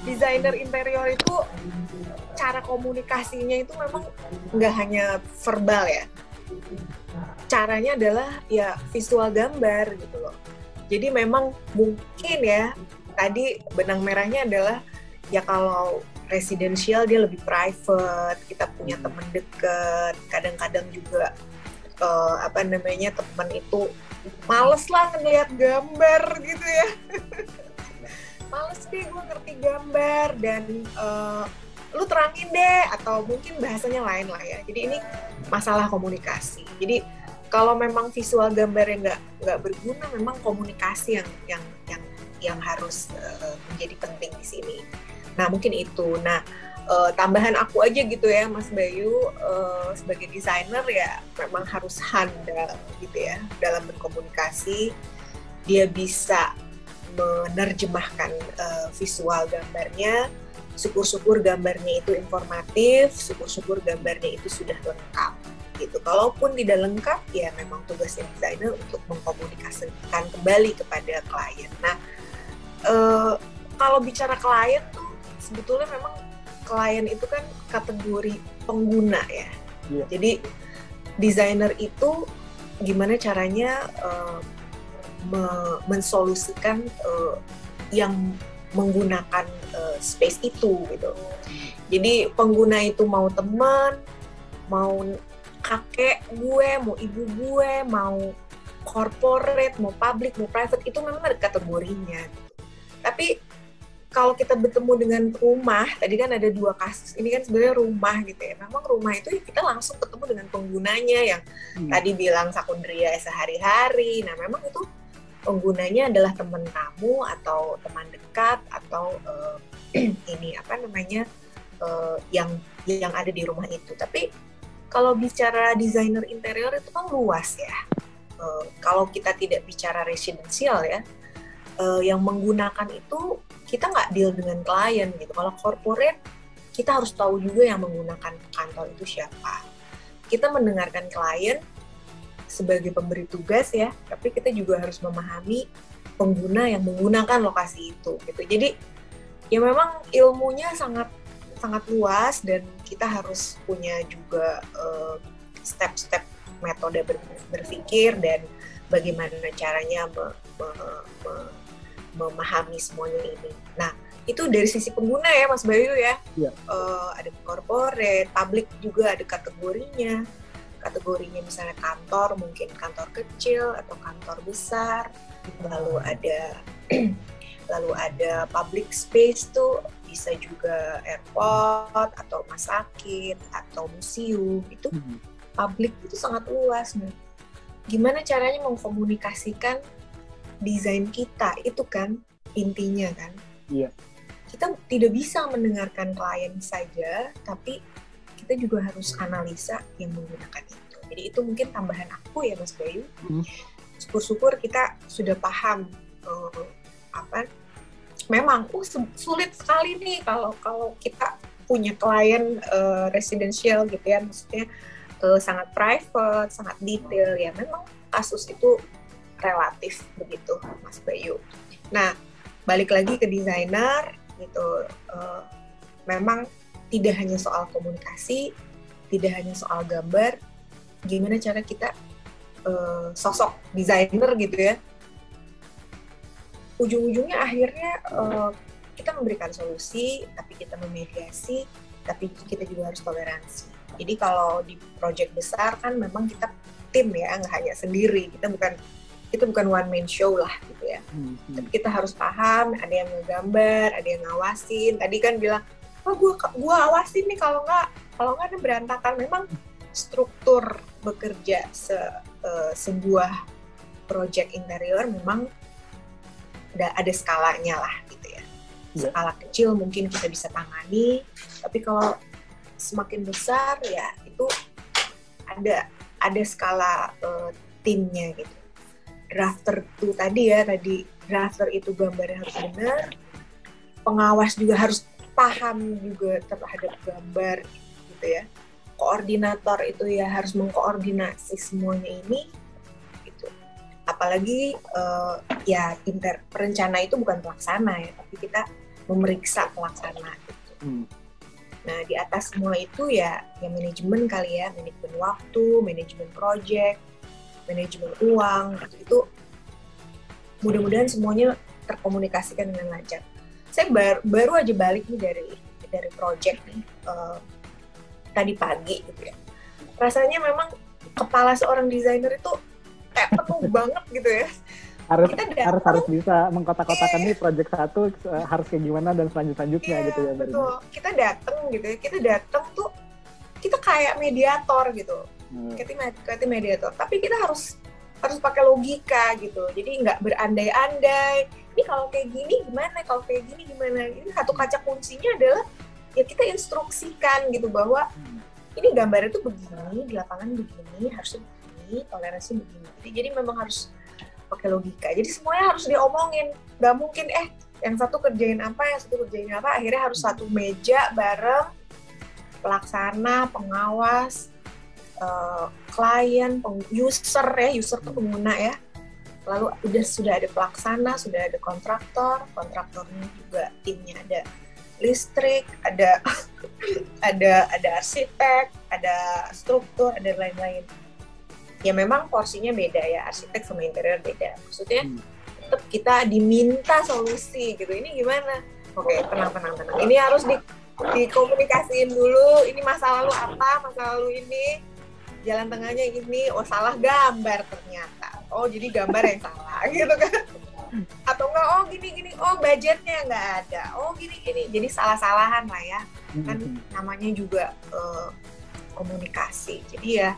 desainer interior itu cara komunikasinya itu memang nggak hanya verbal ya. Caranya adalah ya visual gambar gitu loh. Jadi memang mungkin ya, tadi benang merahnya adalah ya kalau residential dia lebih private, kita punya teman dekat, kadang-kadang juga teman itu males lah ngeliat gambar gitu ya. Males deh gue ngerti gambar, dan lu terangin deh, atau mungkin bahasanya lain lah ya. Jadi ini masalah komunikasi. Jadi kalau memang visual gambarnya nggak berguna, memang komunikasi yang harus menjadi penting di sini. Nah mungkin itu. Nah tambahan aku aja gitu ya Mas Bayu, sebagai desainer ya memang harus handal gitu ya dalam berkomunikasi. Dia bisa menerjemahkan visual gambarnya. Syukur-syukur gambarnya itu informatif, syukur-syukur gambarnya itu sudah lengkap gitu. Kalaupun tidak lengkap ya memang tugasnya desainer untuk mengkomunikasikan kembali kepada klien. Nah kalau bicara klien tuh sebetulnya memang klien itu kan kategori pengguna ya. Yeah. Jadi desainer itu gimana caranya mensolusikan yang menggunakan space itu gitu. Jadi pengguna itu mau teman, mau kakek gue, mau ibu gue, mau corporate, mau public, mau private, itu memang ada kategorinya gitu. Tapi kalau kita bertemu dengan rumah, tadi kan ada 2 kasus, ini kan sebenarnya rumah gitu ya. Memang rumah itu kita langsung ketemu dengan penggunanya yang tadi bilang Sakundria sehari-hari. Nah memang itu penggunanya adalah teman kamu atau teman dekat atau yang ada di rumah itu. Tapi kalau bicara desainer interior itu kan luas ya. Kalau kita tidak bicara residensial ya, yang menggunakan itu kita nggak deal dengan klien gitu. Kalau corporate kita harus tahu juga yang menggunakan kantor itu siapa. Kita mendengarkan klien sebagai pemberi tugas ya, tapi kita juga harus memahami pengguna yang menggunakan lokasi itu gitu. Jadi ya memang ilmunya sangat luas, dan kita harus punya juga step-step metode berpikir dan bagaimana caranya memahami semuanya ini. Nah itu dari sisi pengguna ya Mas Bayu ya. Yeah. Ada corporate, public juga ada kategorinya misalnya kantor, mungkin kantor kecil atau kantor besar, lalu ada public space tuh bisa juga airport atau rumah sakit atau museum, itu public itu sangat luas. Nah, gimana caranya mengkomunikasikan desain kita, itu kan intinya kan. Iya. Kita tidak bisa mendengarkan klien saja, tapi kita juga harus analisa yang menggunakan itu. Jadi itu mungkin tambahan aku ya Mas Bayu. Syukur-syukur kita sudah paham memang sulit sekali nih kalau kita punya klien residensial gitu ya, maksudnya sangat private, sangat detail, ya memang kasus itu relatif begitu, Mas Bayu. Nah, balik lagi ke desainer gitu, memang tidak hanya soal komunikasi, tidak hanya soal gambar, gimana cara kita sosok desainer gitu ya, ujung-ujungnya akhirnya kita memberikan solusi, tapi kita memediasi, tapi kita juga harus toleransi. Jadi kalau di project besar kan memang kita tim ya, nggak hanya sendiri, kita bukan one man show lah gitu ya. Tapi kita harus paham, ada yang ngegambar, ada yang ngawasin. Tadi kan bilang, gua awasin nih, kalau nggak berantakan. Memang struktur bekerja sebuah project interior memang ada skalanya lah gitu ya. Skala kecil mungkin kita bisa tangani, tapi kalau semakin besar ya itu ada skala timnya gitu. Drafter itu tadi drafter itu gambarnya harus benar, pengawas juga harus paham juga terhadap gambar gitu ya. Koordinator itu ya harus mengkoordinasi semuanya ini gitu. Apalagi ya perencana itu bukan pelaksana ya, tapi kita memeriksa pelaksana gitu. Nah, di atas semua itu ya manajemen kali ya, manajemen waktu, manajemen project, manajemen uang, gitu. Itu mudah-mudahan semuanya terkomunikasikan dengan lancar. Saya baru aja balik nih dari project nih, tadi pagi gitu ya. Rasanya memang kepala seorang desainer itu kayak penuh banget gitu ya. harus bisa mengkotak-kotakan nih project satu harus kayak gimana dan selanjutnya gitu ya. Betul. Kita datang tuh kita kayak mediator gitu. Kayak mediator. Tapi kita harus pakai logika gitu. Jadi nggak berandai-andai. Ini kalau kayak gini gimana? Kalau kayak gini gimana? Ini satu kaca kuncinya adalah ya kita instruksikan gitu bahwa ini gambarnya tuh begini, di lapangan begini, harusnya begini, toleransi begini. Jadi memang harus pakai logika. Jadi semuanya harus diomongin. Nggak mungkin yang satu kerjain apa, yang satu kerjain apa. Akhirnya harus satu meja bareng, pelaksana, pengawas, klien, user tuh pengguna ya. Lalu sudah ada pelaksana, sudah ada kontraktornya juga timnya ada listrik, ada arsitek, ada struktur, ada lain-lain. Ya memang porsinya beda ya, arsitek sama interior beda. Maksudnya tetap kita diminta solusi gitu. Ini gimana? Oke, tenang. Ini harus dikomunikasiin dulu. Ini masa lalu apa? Masa lalu ini jalan tengahnya ini. Oh, salah gambar ternyata. Oh, jadi gambar yang salah gitu kan. Atau enggak, oh gini. Oh, budgetnya nggak ada. Oh, gini. Jadi salah-salahan lah ya. Kan namanya juga komunikasi. Jadi ya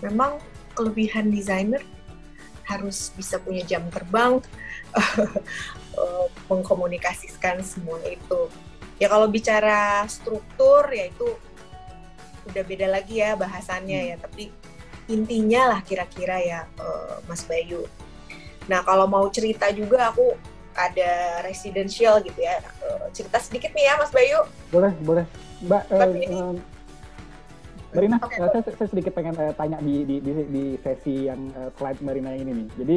memang kelebihan desainer harus bisa punya jam terbang mengkomunikasikan semua itu. Ya kalau bicara struktur ya itu udah beda lagi ya bahasannya ya, tapi intinya lah kira-kira ya Mas Bayu. Nah kalau mau cerita juga aku ada residential gitu ya, cerita sedikit nih ya Mas Bayu. Boleh. Mbak, Marina, saya sedikit pengen tanya di sesi yang slide Marina ini nih. Jadi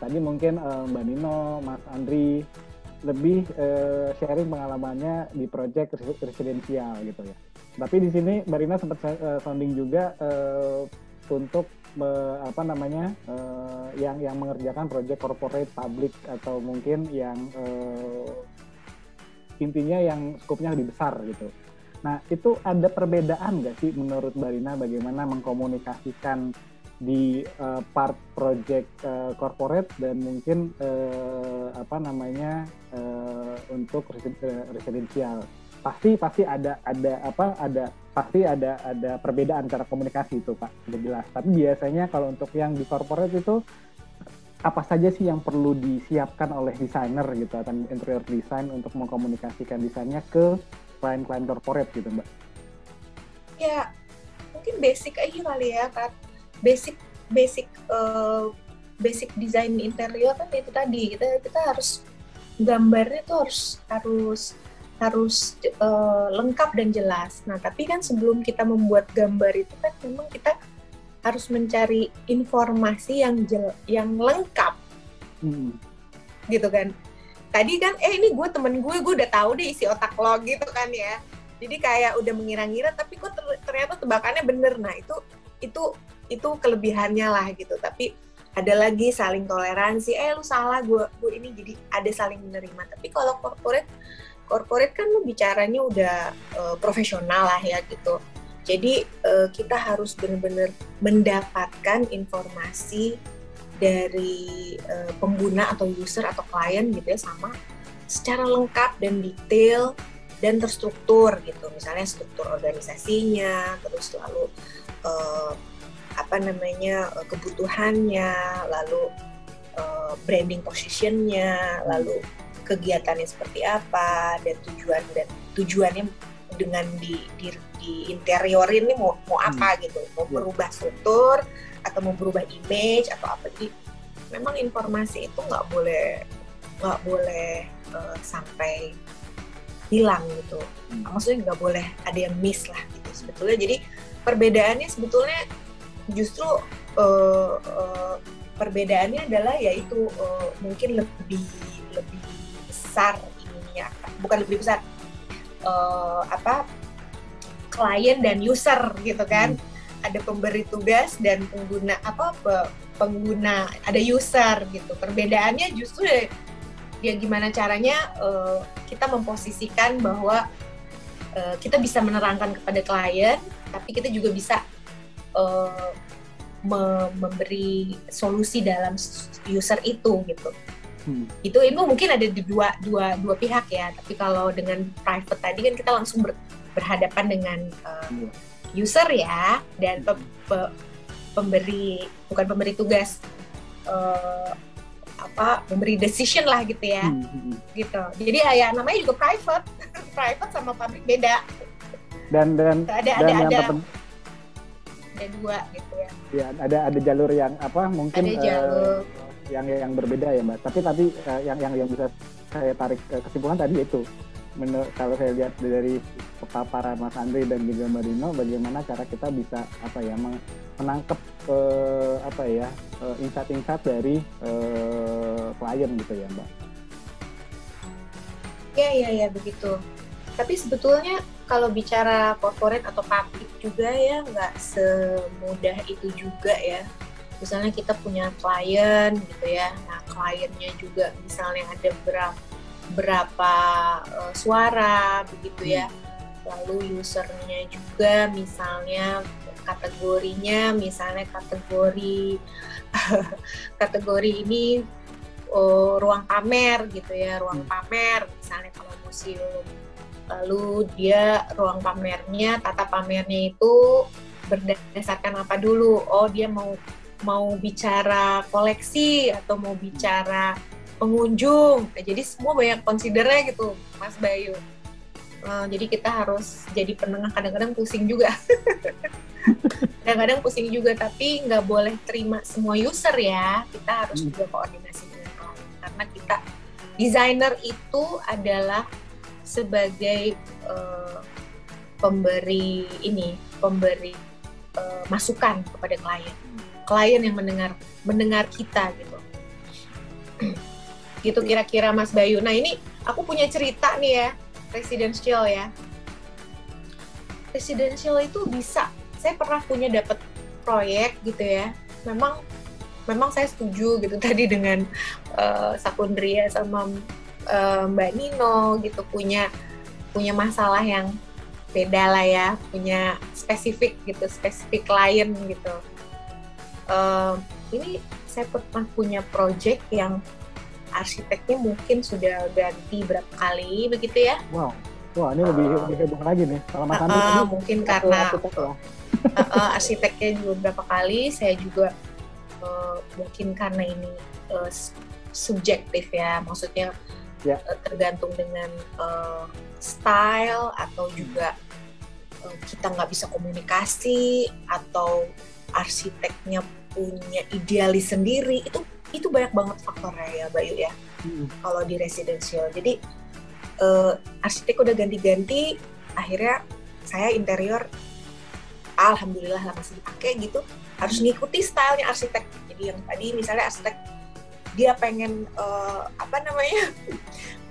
tadi mungkin Mbak Nino, Mas Andri lebih sharing pengalamannya di project residensial gitu ya. Tapi di sini Marina sempat sounding juga untuk yang mengerjakan project corporate, public atau mungkin yang intinya yang skopnya lebih besar gitu. Nah, itu ada perbedaan nggak sih menurut Mbak Rina bagaimana mengkomunikasikan di part project corporate dan mungkin untuk residensial? Pasti ada perbedaan cara komunikasi itu Pak, udah jelas. Tapi biasanya kalau untuk yang di corporate itu apa saja sih yang perlu disiapkan oleh desainer gitu atau interior design untuk mengkomunikasikan desainnya ke klien-klien corporate gitu Mbak? Ya mungkin basic aja kali ya kan, basic desain interior kan itu tadi kita harus gambarnya tuh harus lengkap dan jelas. Nah, tapi kan sebelum kita membuat gambar itu kan memang kita harus mencari informasi yang lengkap, gitu kan. Tadi kan, ini gue temen gue udah tahu deh isi otak lo gitu kan ya. Jadi kayak udah mengira-ngira, tapi kok ternyata tebakannya bener. Nah itu kelebihannya lah gitu. Tapi ada lagi saling toleransi. Lu salah, gue ini, jadi ada saling menerima. Tapi kalau corporate kan lu bicaranya udah profesional lah ya gitu. Jadi kita harus benar-benar mendapatkan informasi dari pengguna atau user atau klien gitu ya, sama secara lengkap dan detail dan terstruktur gitu. Misalnya struktur organisasinya, terus lalu kebutuhannya, lalu branding positionnya, lalu kegiatannya seperti apa, dan tujuannya dengan di interiorin ini mau apa gitu, mau berubah struktur atau mau berubah image atau apa. Jadi memang informasi itu nggak boleh sampai hilang gitu. Maksudnya nggak boleh ada yang miss lah gitu sebetulnya. Jadi perbedaannya sebetulnya justru perbedaannya adalah yaitu mungkin lebih besar ininya, bukan lebih besar, klien dan user gitu kan. Ada pemberi tugas dan pengguna, ada user gitu. Perbedaannya justru ya gimana caranya kita memposisikan bahwa kita bisa menerangkan kepada klien, tapi kita juga bisa memberi solusi dalam user itu gitu. Itu mungkin ada di dua pihak ya. Tapi kalau dengan private tadi kan kita langsung berhadapan dengan user ya, dan bukan pemberi tugas, memberi decision lah gitu ya. Gitu. Jadi ya namanya juga private. Private sama public beda. Dan ada dua gitu ya. Ya, ada jalur yang mungkin ada jalur yang berbeda ya Mbak. Tapi yang bisa saya tarik kesimpulan tadi itu, kalau saya lihat dari paparan Mas Andre dan juga Mbak Dino, bagaimana cara kita bisa menangkap insight-insight dari klien gitu ya Mbak. Ya begitu. Tapi sebetulnya kalau bicara corporate atau public juga ya nggak semudah itu juga ya. Misalnya kita punya klien gitu ya, nah kliennya juga misalnya ada berapa suara begitu ya, lalu usernya juga misalnya kategorinya, misalnya kategori ini ruang pamer gitu ya, ruang pamer misalnya kalau museum, lalu dia ruang pamernya, tata pamernya itu berdasarkan apa dulu, dia mau bicara koleksi atau mau bicara pengunjung. Nah, jadi semua banyak considernya gitu Mas Bayu. Jadi kita harus jadi penengah, kadang-kadang pusing juga. Tapi nggak boleh terima semua user ya, kita harus juga koordinasi dengan klien, karena kita desainer itu adalah sebagai pemberi masukan kepada klien yang mendengar kita gitu. Gitu kira-kira Mas Bayu. Nah ini aku punya cerita nih ya, residential ya. Residential itu bisa, saya pernah dapat proyek gitu ya. Memang saya setuju gitu tadi dengan Sakundria sama Mbak Nino gitu, punya masalah yang beda lah ya, punya spesifik klien gitu. Ini saya pernah punya project yang arsiteknya mungkin sudah ganti berapa kali begitu ya. Wah ini lebih heboh lagi nih. Kalau Mas Andri mungkin karena arsiteknya juga berapa kali, saya juga mungkin karena ini subjektif ya, maksudnya tergantung dengan style atau juga kita nggak bisa komunikasi atau arsiteknya punya idealis sendiri, itu banyak banget faktornya ya Bayu ya. Kalau di residential, jadi arsitek udah ganti-ganti, akhirnya saya interior alhamdulillah lah masih dipakai gitu, harus ngikuti stylenya arsitek. Jadi yang tadi misalnya arsitek dia pengen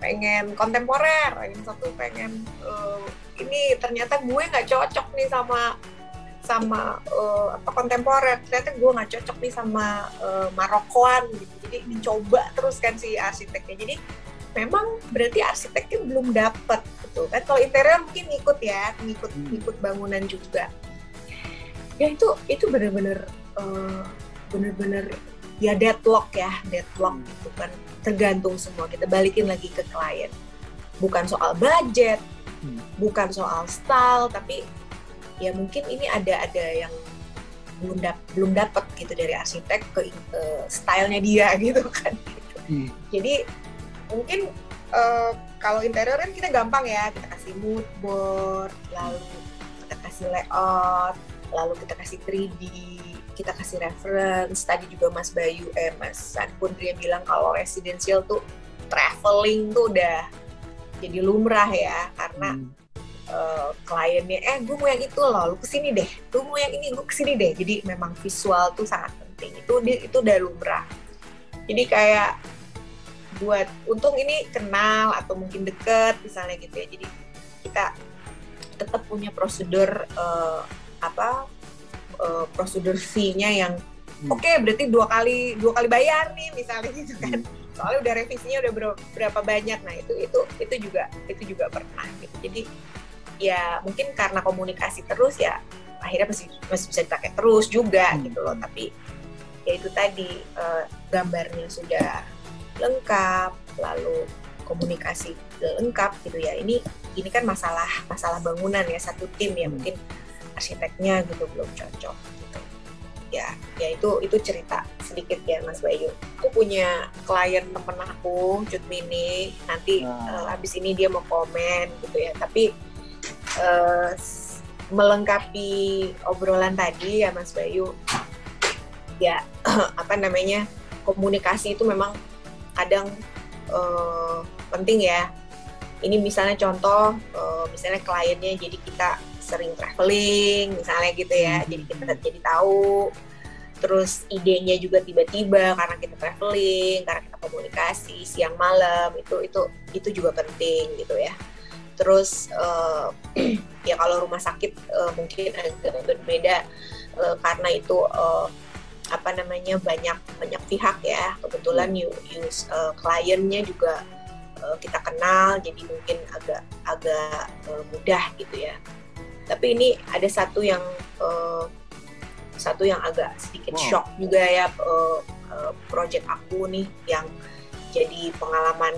pengen kontemporer, yang satu pengen ini ternyata gue nggak cocok nih sama kontemporer, ternyata gue nggak cocok nih sama Marokoan gitu. Jadi dicoba terus kan si arsiteknya. Jadi memang berarti arsiteknya belum dapat gitu kan. Kalau interior mungkin ngikut bangunan juga. Ya itu benar-benar ya deadlock gitu kan, tergantung semua, kita balikin lagi ke klien, bukan soal budget, bukan soal style, tapi ya mungkin ini ada yang belum dapat gitu dari arsitek ke stylenya dia gitu kan. Jadi mungkin kalau interior kan kita gampang ya, kita kasih mood board, lalu kita kasih layout, lalu kita kasih 3D, kita kasih reference. Tadi juga Mas Sanpun dia bilang kalau residential tuh traveling tuh udah jadi lumrah ya, karena kliennya gue mau yang itu loh, lu kesini deh, lu mau yang ini, lu kesini deh. Jadi memang visual tuh sangat penting, itu udah lumrah. Jadi kayak buat untung ini kenal atau mungkin deket misalnya gitu ya, jadi kita tetap punya prosedur prosedur fee-nya yang oke, berarti dua kali bayar nih misalnya gitu kan, soalnya udah revisinya udah berapa banyak. Nah itu juga pernah gitu. Jadi ya mungkin karena komunikasi terus ya akhirnya masih bisa dipakai terus juga gitu loh. Tapi ya itu tadi gambarnya sudah lengkap, lalu komunikasi lengkap gitu ya. Ini kan masalah bangunan ya, satu tim ya, mungkin arsiteknya gitu belum cocok gitu. Ya itu cerita sedikit ya Mas Bayu. Aku punya klien temen aku, Cut Mini, nanti habis ini dia mau komen gitu ya. Tapi melengkapi obrolan tadi ya Mas Bayu, ya komunikasi itu memang kadang penting ya. Ini misalnya contoh, misalnya kliennya jadi kita sering traveling misalnya gitu ya, jadi kita jadi tahu, terus idenya juga tiba-tiba karena kita traveling, karena kita komunikasi siang malam, itu juga penting gitu ya. Terus ya kalau rumah sakit mungkin agak berbeda karena itu banyak pihak ya, kebetulan kliennya juga kita kenal, jadi mungkin agak mudah gitu ya. Tapi ini ada satu yang agak sedikit shock juga ya, project aku nih yang jadi pengalaman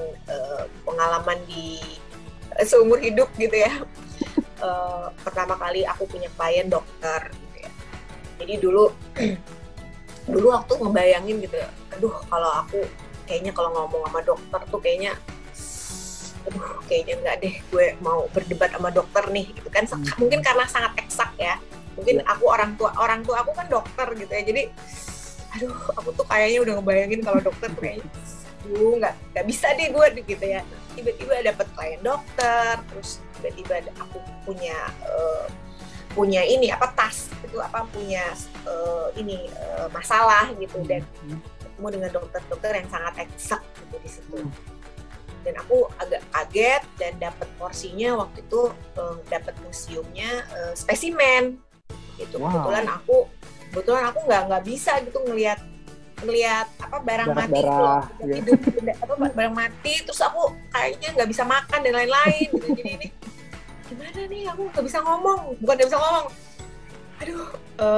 di seumur hidup gitu ya. Pertama kali aku punya klien dokter gitu ya. Jadi dulu waktu ngebayangin gitu ya, aduh kalau aku kayaknya kalau ngomong sama dokter tuh kayaknya enggak deh, gue mau berdebat sama dokter nih gitu kan. Mungkin karena sangat eksak ya, mungkin aku orang tua aku kan dokter gitu ya, jadi aduh aku tuh kayaknya udah ngebayangin kalau dokter tuh kayaknya nggak bisa deh gue gitu ya. Tiba-tiba dapet klien dokter, terus tiba-tiba aku punya ini tas itu punya masalah gitu, dan ketemu dengan dokter-dokter yang sangat eksak gitu di situ. Dan aku agak kaget dan dapat porsinya waktu itu, dapat museumnya spesimen gitu. Wow. Kebetulan aku nggak bisa gitu ngelihat barang mati gitu, barang mati, terus aku kayaknya nggak bisa makan dan lain-lain gitu. Jadi ini gimana nih, aku nggak bisa ngomong, aduh.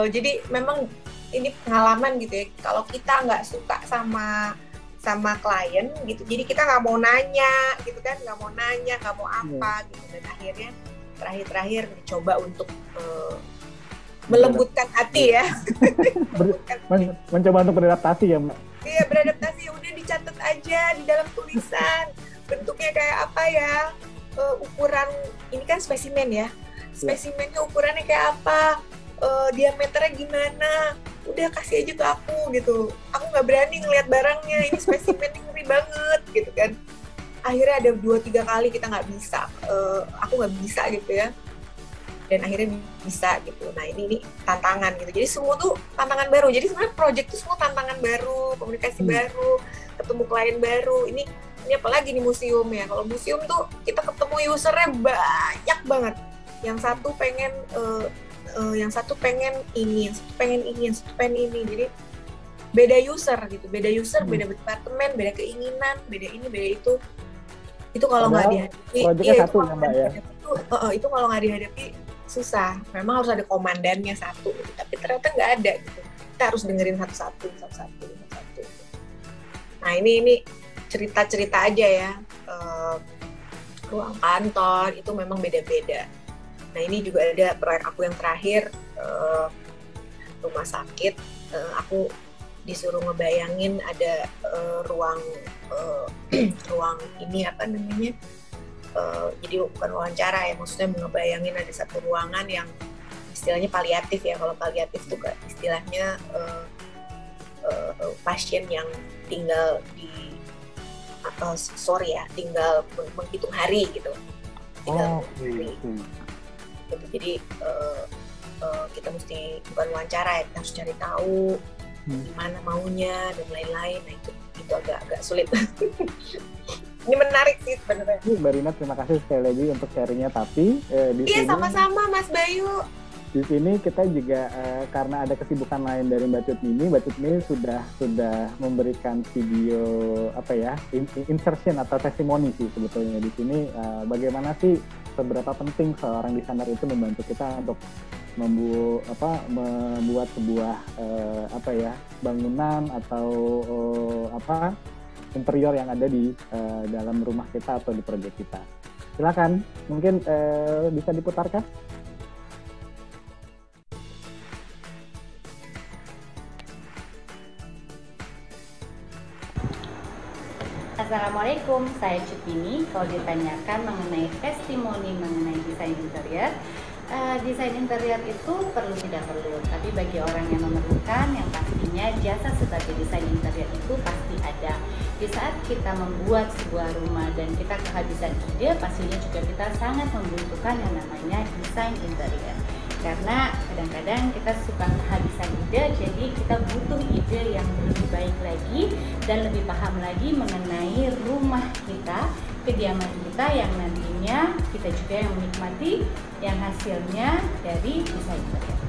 Jadi memang ini pengalaman gitu ya, kalau kita nggak suka sama klien gitu, jadi kita nggak mau nanya gitu kan, nggak mau apa gitu. Dan akhirnya terakhir coba untuk melembutkan hati ya. Mencoba untuk beradaptasi ya Mbak? Iya, beradaptasi, udah dicatat aja di dalam tulisan bentuknya kayak apa ya, ukuran ini kan spesimen ya, spesimennya ukurannya kayak apa, diameternya gimana, udah kasih aja ke aku gitu. Aku nggak berani ngeliat barangnya, ini spesimennya ngeri banget gitu kan. akhirnya ada 2-3 kali kita nggak bisa, aku nggak bisa gitu ya, dan akhirnya bisa gitu. Nah ini tantangan gitu, jadi semua tuh tantangan baru. Jadi sebenarnya project tuh semua tantangan baru, komunikasi baru, ketemu klien baru. Ini apalagi nih museum ya, kalau museum tuh kita ketemu usernya banyak banget, yang satu pengen yang satu pengen ini, yang satu pengen ini, yang satu pengen ini. Jadi beda user gitu, beda departemen, beda keinginan, beda ini, beda itu. Itu kalau nggak dihadapi, satu ya Mbak ya. Itu kalau nggak dihadapi susah. Memang harus ada komandannya satu, gitu. Tapi ternyata nggak ada gitu. Kita harus dengerin satu-satu. Nah ini cerita-cerita aja ya. Ruang kantor itu memang beda-beda. Nah ini juga ada proyek aku yang terakhir, rumah sakit. Aku disuruh ngebayangin ada ruang ini apa namanya, jadi bukan wawancara ya, maksudnya ngebayangin ada satu ruangan yang istilahnya paliatif ya. Kalau paliatif tuh istilahnya pasien yang tinggal di tinggal menghitung hari gitu, hari. Gitu. Jadi kita mesti bukan wawancara ya, kita harus cari tahu gimana maunya dan lain-lain. Nah itu agak sulit. Ini menarik sih sebenarnya. Mbak Rina, terima kasih sekali lagi untuk sharingnya. Tapi di sini sama-sama Mas Bayu. Di sini kita juga karena ada kesibukan lain dari Mbak Cutmi sudah memberikan video insertion atau testimoni sih sebetulnya di sini. Bagaimana sih seberapa penting seorang desainer itu membantu kita untuk membuat sebuah bangunan atau interior yang ada di dalam rumah kita atau di proyek kita. Silakan, mungkin bisa diputarkan. Assalamualaikum, saya Cutini. Kalau ditanyakan mengenai testimoni mengenai desain interior, desain interior itu perlu tidak perlu, tapi bagi orang yang memerlukan, yang pastinya jasa sebagai desain interior itu pasti ada. Di saat kita membuat sebuah rumah dan kita kehabisan ide, pastinya juga kita sangat membutuhkan yang namanya desain interior. Karena kadang-kadang kita suka kehabisan ide, jadi kita butuh ide yang lebih baik lagi dan lebih paham lagi mengenai rumah kita, kediaman kita yang nantinya kita juga yang menikmati yang hasilnya dari desain interior.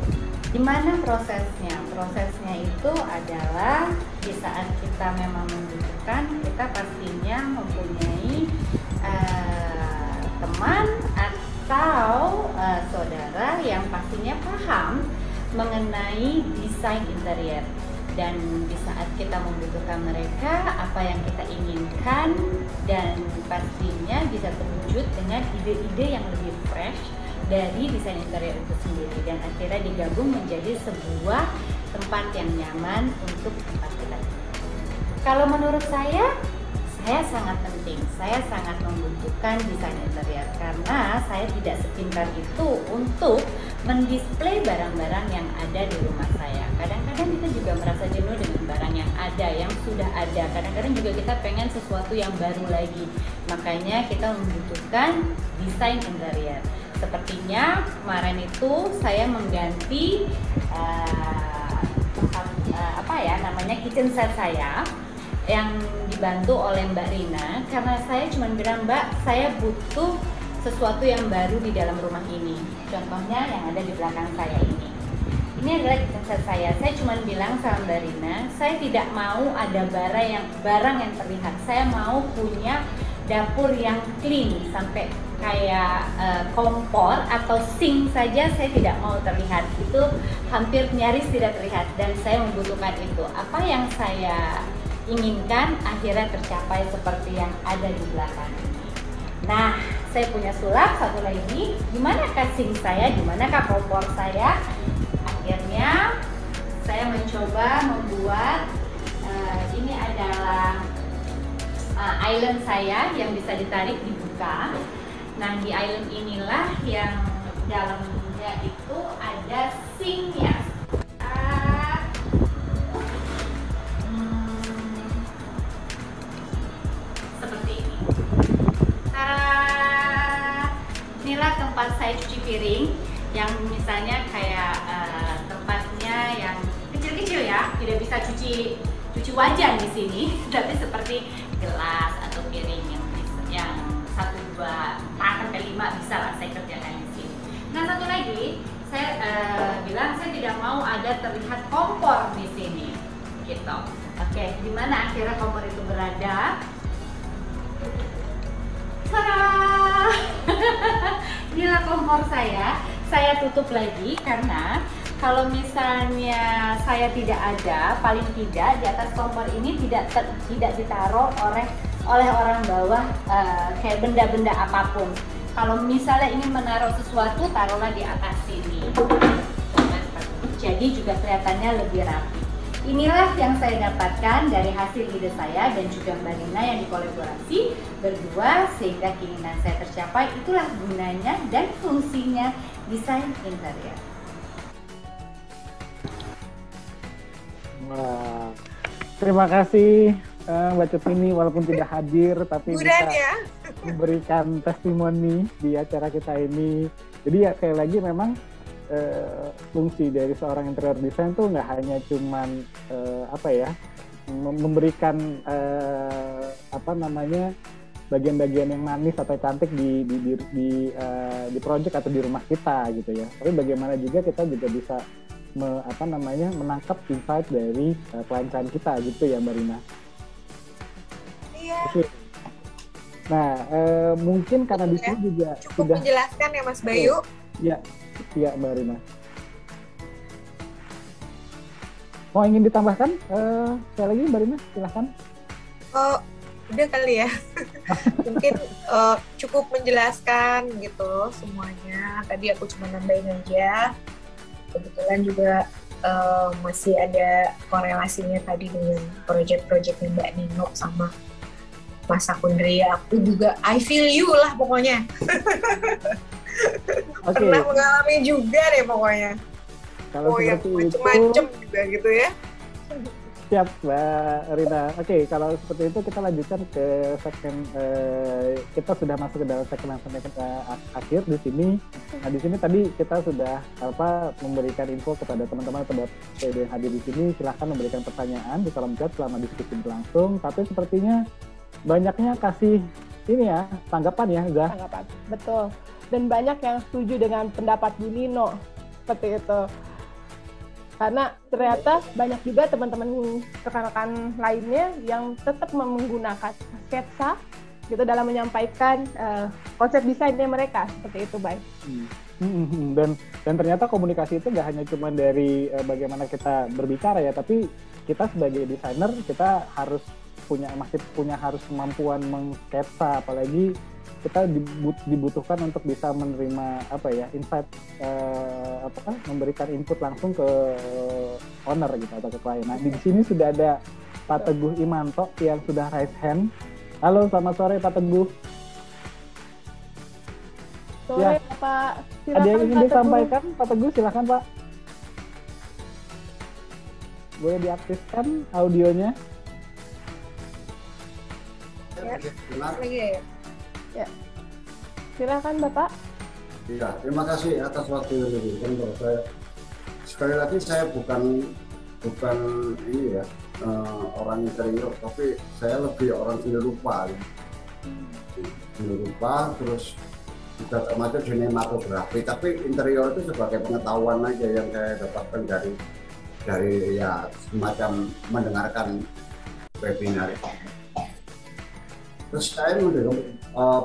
Gimana prosesnya? Prosesnya itu adalah di saat kita memang membutuhkan, kita pastinya mempunyai teman atau saudara yang pastinya paham mengenai desain interior. Dan di saat kita membutuhkan mereka, apa yang kita inginkan dan pastinya bisa terwujud dengan ide-ide yang lebih fresh dari desain interior itu sendiri, dan akhirnya digabung menjadi sebuah tempat yang nyaman untuk tempat kita. Kalau menurut saya sangat penting, saya sangat membutuhkan desain interior karena saya tidak sepintar itu untuk mendisplay barang-barang yang ada di rumah saya. Kadang-kadang kita juga merasa jenuh dengan barang yang ada, yang sudah ada. Kadang-kadang juga kita pengen sesuatu yang baru lagi. Makanya kita membutuhkan desain interior. Sepertinya kemarin itu saya mengganti kitchen set saya yang dibantu oleh Mbak Rina, karena saya cuma bilang, Mbak, saya butuh sesuatu yang baru di dalam rumah ini. Contohnya yang ada di belakang saya ini. Ini adalah kitchen set saya. Saya cuma bilang sama Mbak Rina, saya tidak mau ada barang yang terlihat. Saya mau punya dapur yang clean, sampai kayak kompor atau sink saja saya tidak mau terlihat. Itu hampir nyaris tidak terlihat, dan saya membutuhkan itu. Apa yang saya inginkan akhirnya tercapai seperti yang ada di belakang ini. Nah, saya punya sulap satu lagi. Gimana sink saya? Gimana kompor saya? Akhirnya saya mencoba membuat ini adalah island saya yang bisa ditarik dibuka. Nah, di island inilah yang dalamnya itu ada sinknya. Seperti ini. tempat saya cuci piring, yang misalnya kayak tempatnya yang kecil-kecil ya, tidak bisa cuci wajan di sini, tapi seperti gelas atau piring yang 1, 2, 4 sampai 5 bisa lah saya kerjakan di sini. Nah, satu lagi saya bilang saya tidak mau ada terlihat kompor di sini, gitu. Oke, di mana akhirnya kompor itu berada? Tada! Inilah kompor saya tutup lagi karena kalau misalnya saya tidak ada, paling tidak di atas kompor ini tidak ditaruh oleh orang bawah kayak benda-benda apapun. Kalau misalnya ingin menaruh sesuatu, taruhlah di atas sini. Jadi juga kelihatannya lebih rapi. Inilah yang saya dapatkan dari hasil ide saya dan juga Mbak Nina yang dikolaborasi berdua sehingga keinginan saya tercapai. Itulah gunanya dan fungsinya desain interior. Wah, terima kasih Mbak Cutini, walaupun tidak hadir tapi bisa memberikan testimoni di acara kita ini. Jadi ya sekali lagi memang fungsi dari seorang interior design tuh nggak hanya cuman memberikan bagian-bagian yang manis atau cantik di project atau di rumah kita gitu ya. Tapi bagaimana juga kita juga bisa menangkap insight dari klien-klien kita gitu ya Mbak Rina. Iya. Nah, mungkin karena di sini juga cukup sudah menjelaskan ya Mas Bayu. Iya Mbak Rina. Mau ingin ditambahkan? Sekali lagi Mbak Rina, silahkan. Oh, udah kali ya. Mungkin cukup menjelaskan gitu semuanya. Tadi aku cuma nambahin aja. Kebetulan juga masih ada korelasinya tadi dengan proyek-proyeknya Mbak Nino sama Mas Akundria. Aku juga I feel you lah pokoknya. Pernah mengalami juga deh pokoknya. Kalau yang macem-macem juga gitu ya. Siap Mbak Rina. Oke, kalau seperti itu kita lanjutkan ke segmen, kita sudah masuk ke dalam segmen akhir di sini. Nah di sini tadi kita sudah memberikan info kepada teman-teman pada yang hadir di sini. Silahkan memberikan pertanyaan di kolom chat selama diskusi berlangsung. Tapi sepertinya banyaknya kasih ini ya tanggapan ya, Zah. Tanggapan, betul. Dan banyak yang setuju dengan pendapat Bu Nino seperti itu. Karena ternyata banyak juga teman-teman rekan-rekan lainnya yang tetap menggunakan sketsa gitu dalam menyampaikan konsep desainnya mereka seperti itu, Bay. Dan ternyata komunikasi itu nggak hanya cuma dari bagaimana kita berbicara ya, tapi kita sebagai desainer kita masih punya kemampuan mengsketsa, apalagi kita dibutuhkan untuk bisa menerima insight, memberikan input langsung ke owner gitu atau ke klien. Nah di sini sudah ada Pak Teguh Imanto yang sudah raise hand. Halo, selamat sore Pak Teguh. Sore Pak. Silakan, ada yang ingin disampaikan Pak Teguh, silakan Pak. Boleh diaktifkan audionya. Ya, silakan Bapak. Ya, terima kasih atas waktu ini. Sekali lagi saya bukan ini ya orang interior, tapi saya lebih orang seni rupa. Seni rupa, terus juga termasuk sinematografi. Tapi interior itu sebagai pengetahuan aja yang saya dapatkan dari ya semacam mendengarkan webinar itu. Terus saya mendengar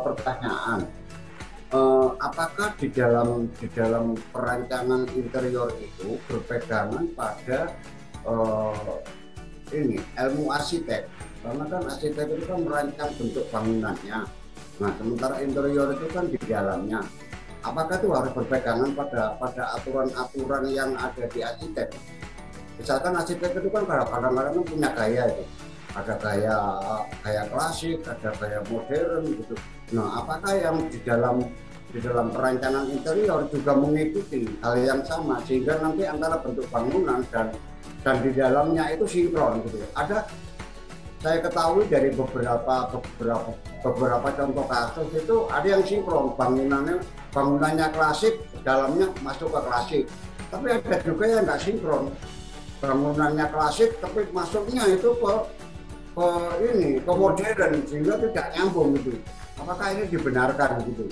pertanyaan, apakah di dalam perancangan interior itu berpegangan pada ilmu arsitek? Karena kan arsitek itu kan merancang bentuk bangunannya. Nah, sementara interior itu kan di dalamnya. Apakah itu harus berpegangan pada aturan-aturan yang ada di arsitek? Misalkan arsitek itu kan kadang-kadang punya gaya itu. Ada gaya klasik, ada gaya modern gitu. Nah, apakah yang di dalam perancangan interior juga mengikuti hal yang sama sehingga nanti antara bentuk bangunan dan di dalamnya itu sinkron gitu. saya ketahui dari beberapa contoh kasus itu ada yang sinkron, bangunannya klasik, dalamnya masuk ke klasik. Tapi ada juga yang nggak sinkron, bangunannya klasik tapi masuknya itu ke modern, sehingga tidak nyambung gitu. Apakah ini dibenarkan gitu?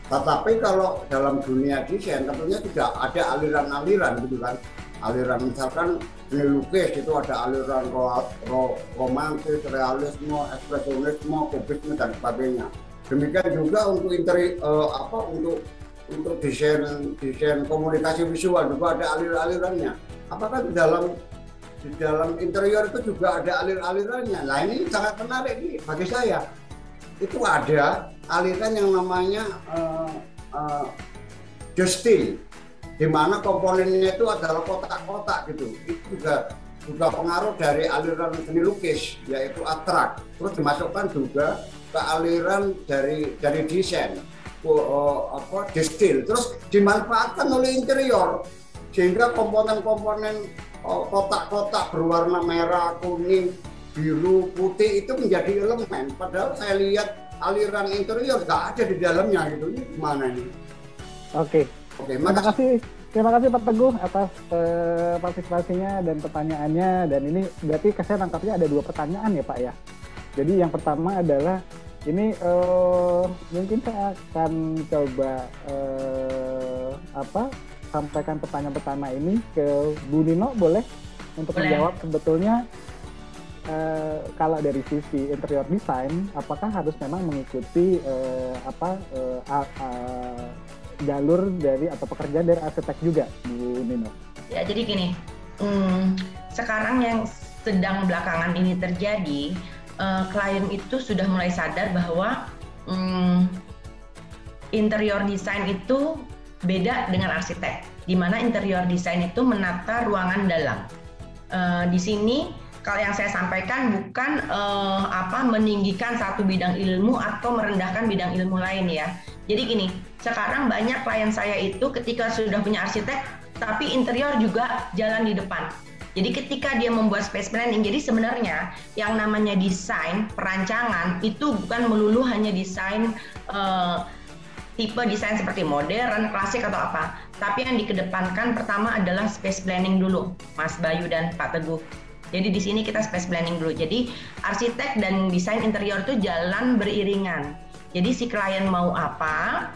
Tetapi kalau dalam dunia desain tentunya tidak ada aliran-aliran gitu kan. Aliran misalkan seni lukis itu ada aliran romantis, realisme, ekspresionisme, kubisme dan sebagainya. Demikian juga untuk untuk desain komunikasi visual juga ada alirannya. Apakah di dalam interior itu juga ada alirannya? Nah ini sangat menarik nih bagi saya. Itu ada aliran yang namanya Justin, di mana komponennya itu adalah kotak-kotak gitu. Itu juga pengaruh dari aliran seni lukis, yaitu abstrak. Terus dimasukkan juga ke aliran dari desain, Justin. Terus dimanfaatkan oleh interior, sehingga komponen-komponen kotak-kotak berwarna merah, kuning, biru, putih itu menjadi elemen. Padahal saya lihat aliran interior nggak ada di dalamnya gitu. Ini gimana ini? Oke, terima kasih Pak Teguh atas partisipasinya dan pertanyaannya. Dan ini berarti saya tangkapnya ada 2 pertanyaan ya Pak ya. Jadi yang pertama adalah ini mungkin saya akan coba sampaikan pertanyaan pertama ini ke Bu Nino, boleh untuk menjawab sebetulnya kalau dari sisi interior design apakah harus memang mengikuti jalur dari atau pekerjaan dari arsitek juga, Bu Nino? Ya, jadi gini, sekarang yang sedang belakangan ini terjadi, klien itu sudah mulai sadar bahwa interior design itu beda dengan arsitek, di mana interior design itu menata ruangan dalam. Di sini kalau yang saya sampaikan bukan meninggikan satu bidang ilmu atau merendahkan bidang ilmu lain ya. Jadi gini, sekarang banyak klien saya itu ketika sudah punya arsitek, tapi interior juga jalan di depan. Jadi ketika dia membuat space planning, jadi sebenarnya yang namanya desain, perancangan, itu bukan melulu hanya desain tipe desain seperti modern, klasik atau apa. Tapi yang dikedepankan pertama adalah space planning dulu, Mas Bayu dan Pak Teguh. Jadi di sini kita space planning dulu. Jadi arsitek dan desain interior itu jalan beriringan. Jadi si klien mau apa,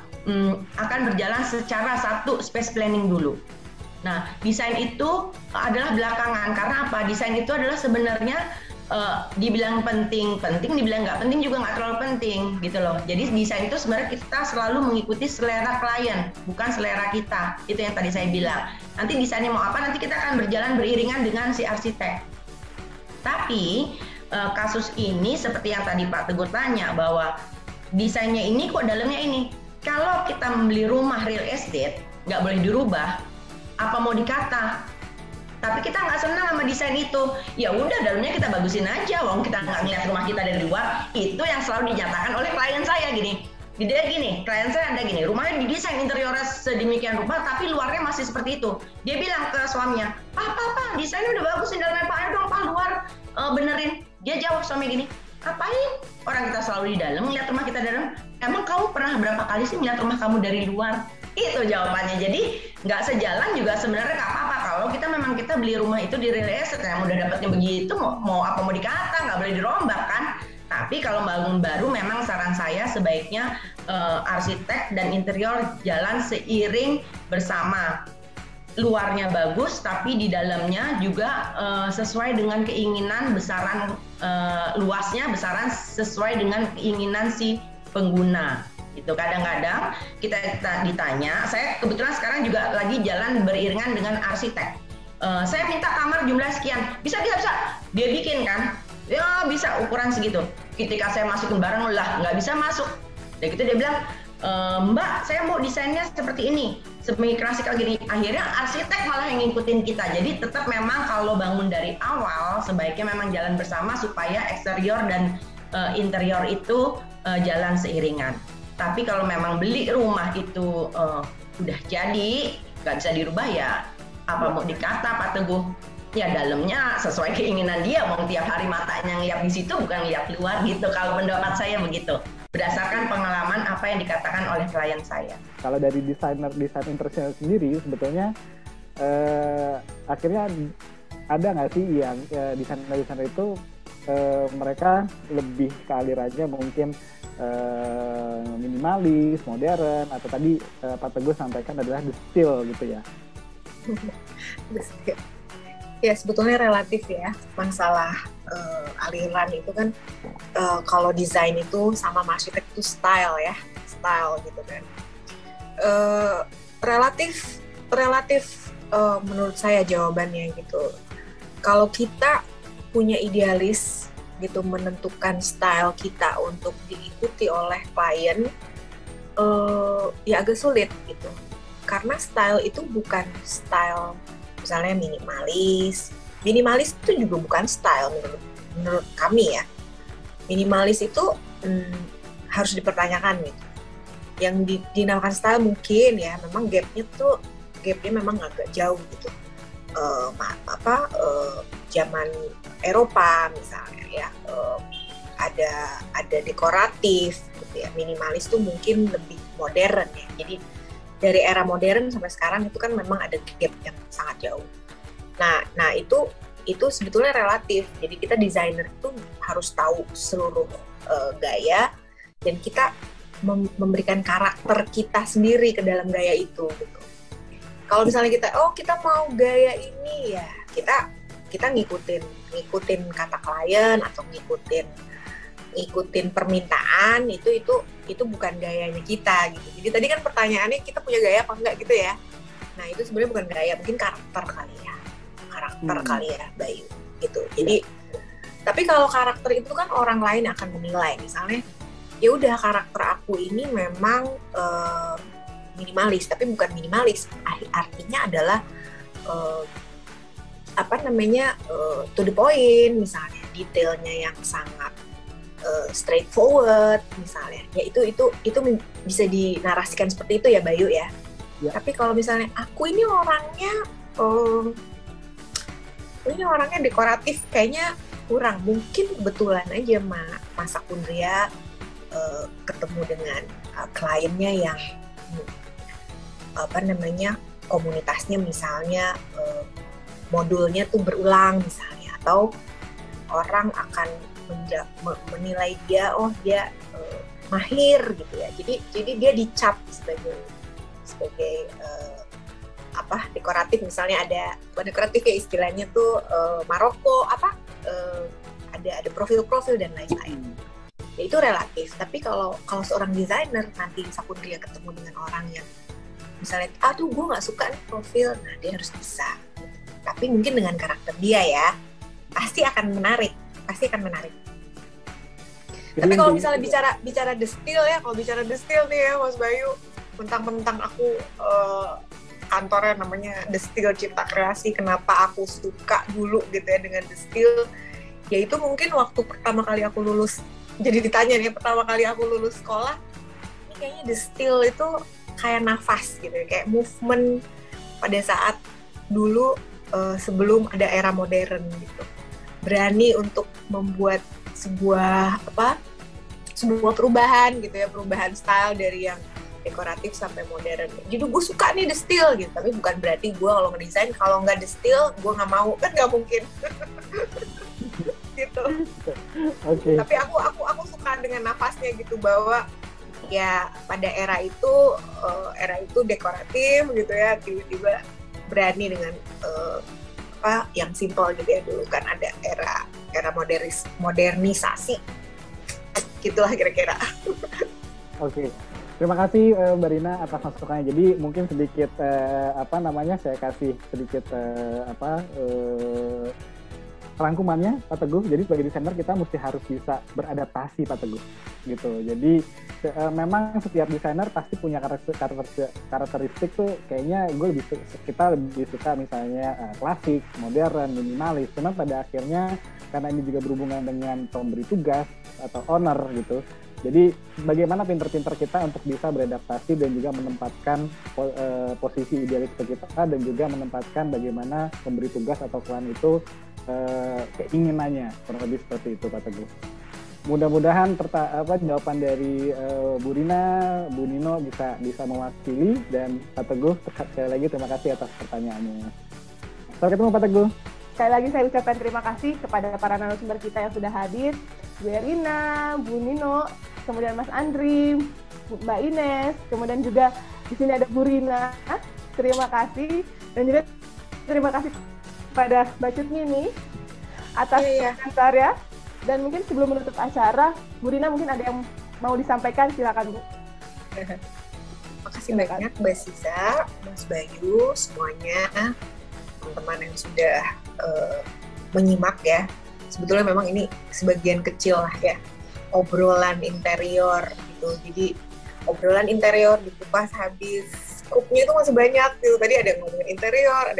akan berjalan secara satu space planning dulu. Nah, desain itu adalah belakangan. Karena apa? Desain itu adalah sebenarnya dibilang penting, dibilang nggak penting juga nggak terlalu penting gitu loh. Jadi desain itu sebenarnya kita selalu mengikuti selera klien, bukan selera kita. Itu yang tadi saya bilang. Nanti desainnya mau apa, nanti kita akan berjalan beriringan dengan si arsitek. Tapi kasus ini seperti yang tadi Pak Teguh tanya bahwa desainnya ini kok dalamnya ini. Kalau kita membeli rumah real estate nggak boleh dirubah, apa mau dikata? Tapi kita nggak senang sama desain itu. Ya udah dalamnya kita bagusin aja, wong kita nggak ngeliat rumah kita dari luar. Itu yang selalu dinyatakan oleh klien saya gini. Dia gini, klien saya ada gini, rumahnya didesain interiornya sedemikian rupa, tapi luarnya masih seperti itu. Dia bilang ke suaminya, Pak, desainnya udah bagusin dalamnya, Pak, ayo dong Pak luar benerin. Dia jawab suami gini, ngapain? Orang kita selalu di dalam, ngeliat rumah kita dalam. Emang kamu pernah berapa kali sih ngeliat rumah kamu dari luar? Itu jawabannya. Jadi nggak sejalan juga sebenarnya nggak apa-apa. Kalau kita beli rumah itu di real estate, yang udah dapatnya begitu, mau apa mau dikata, nggak boleh dirombak kan? Tapi kalau bangun baru memang saran saya sebaiknya arsitek dan interior jalan seiring bersama. Luarnya bagus, tapi di dalamnya juga sesuai dengan keinginan besaran luasnya, besaran sesuai dengan keinginan si pengguna. Itu kadang-kadang kita ditanya, saya kebetulan sekarang juga lagi jalan beriringan dengan arsitek. Saya minta kamar jumlah sekian, bisa. Dia bikin kan, ya bisa ukuran segitu. Ketika saya masukin barang lah nggak bisa masuk. Dan gitu dia bilang, Mbak, saya mau desainnya seperti ini, semi klasikal gini. Akhirnya arsitek malah yang ngikutin kita. Jadi tetap memang kalau bangun dari awal sebaiknya memang jalan bersama supaya eksterior dan interior itu jalan seiringan. Tapi kalau memang beli rumah itu udah jadi, nggak bisa dirubah ya, apa mau dikata Pak Teguh? ya dalamnya sesuai keinginan dia, mau tiap hari matanya ngeliat di situ bukan ngeliat luar gitu. Kalau pendapat saya begitu, berdasarkan pengalaman apa yang dikatakan oleh klien saya. Kalau dari desain interior sendiri sebetulnya akhirnya ada nggak sih yang desainer itu mereka lebih ke alirannya mungkin minimalis, modern, atau tadi Pak Teguh sampaikan adalah the style gitu ya? Ya sebetulnya relatif ya, masalah aliran itu kan kalau desain itu sama arsitek itu style ya, style gitu kan. Relatif menurut saya jawabannya gitu. Kalau kita punya idealis gitu menentukan style kita untuk diikuti oleh klien, ya agak sulit gitu. Karena style itu bukan style misalnya minimalis itu juga bukan style menurut kami ya. Minimalis itu harus dipertanyakan gitu. Yang dinamakan style mungkin ya memang gapnya memang agak jauh gitu. Zaman Eropa misalnya ya, ada dekoratif gitu ya. Minimalis tuh mungkin lebih modern ya. Jadi dari era modern sampai sekarang itu kan memang ada gap yang sangat jauh. Nah itu sebetulnya relatif. Jadi kita desainer itu harus tahu seluruh gaya dan kita memberikan karakter kita sendiri ke dalam gaya itu gitu. Kalau misalnya kita mau gaya ini ya kita ngikutin kata klien atau ngikutin permintaan itu bukan gayanya kita gitu. Jadi tadi kan pertanyaannya kita punya gaya apa enggak gitu ya. Nah itu sebenarnya bukan gaya, mungkin karakter kali ya Bayu gitu. Jadi tapi kalau karakter itu kan orang lain akan menilai. Misalnya ya udah karakter aku ini memang minimalis, tapi bukan minimalis. Artinya adalah to the point, misalnya detailnya yang sangat straightforward misalnya. Ya itu bisa dinarasikan seperti itu ya Bayu ya. Tapi kalau misalnya aku ini orangnya dekoratif, kayaknya kurang. Mungkin kebetulan aja Mas Akundria ketemu dengan kliennya yang komunitasnya misalnya modulnya tuh berulang misalnya, atau orang akan menilai dia mahir gitu ya. Jadi dia dicap sebagai dekoratif, misalnya ada dekoratif ya istilahnya tuh Maroko ada profil-profil dan lain-lain. Ya itu relatif. Tapi kalau seorang desainer nanti Sakundria ketemu dengan orang yang misalnya gue nggak suka nih profil, nah dia harus bisa. Tapi mungkin dengan karakter dia ya pasti akan menarik. Tapi kalau misalnya bicara the style ya, kalau bicara the style nih ya Mas Bayu, mentang-mentang aku kantornya namanya The Style Cipta Kreasi, kenapa aku suka dulu gitu ya dengan the style? Ya itu mungkin waktu pertama kali aku lulus, jadi ditanya nih pertama kali aku lulus sekolah, ini kayaknya the style itu kayak nafas gitu ya, kayak movement pada saat dulu sebelum ada era modern gitu. Berani untuk membuat sebuah perubahan gitu ya, perubahan style dari yang dekoratif sampai modern. Jadi gue suka nih the style gitu, tapi bukan berarti gue kalau ngedesain kalau nggak the style gue nggak mau, kan nggak mungkin. Gitu. Okay. Tapi aku suka dengan nafasnya gitu, bahwa ya pada era itu dekoratif gitu ya, tiba-tiba berani dengan yang simple gitu ya. Dulu kan ada era modernisasi gitulah kira-kira. Oke. Terima kasih Mbak Rina atas masukannya. Jadi mungkin sedikit saya kasih sedikit rangkumannya Pak Teguh. Jadi sebagai desainer kita mesti harus bisa beradaptasi Pak Teguh gitu. Jadi memang setiap desainer pasti punya karakteristik tuh, kayaknya kita lebih suka misalnya klasik, modern, minimalis. Cuman pada akhirnya karena ini juga berhubungan dengan pemberi tugas atau owner gitu, Jadi bagaimana pinter-pinter kita untuk bisa beradaptasi dan juga menempatkan posisi idealisme kita dan juga menempatkan bagaimana pemberi tugas atau klien itu keinginannya, kurang lebih seperti itu Pak Teguh. Mudah-mudahan jawaban dari Bu Rina, Bu Nino bisa mewakili, dan Pak Teguh sekali lagi terima kasih atas pertanyaannya. Sampai ketemu Pak Teguh. Sekali lagi saya ucapkan terima kasih kepada para narasumber kita yang sudah hadir, Bu Rina, Bu Nino, kemudian Mas Andri, Mbak Ines, kemudian juga di sini ada Bu Rina. Terima kasih, dan juga terima kasih kepada Mbak Cutmini atas komentar ya. Dan mungkin sebelum menutup acara, Bu Rina mungkin ada yang mau disampaikan, silakan Bu. Makasih banyak Mbak Siza, Mas Bayu, semuanya, teman-teman yang sudah menyimak ya. Sebetulnya memang ini sebagian kecil lah ya, obrolan interior gitu. Jadi obrolan interior dikupas habis, skupnya itu masih banyak gitu. Tadi ada yang ngomongin interior, ada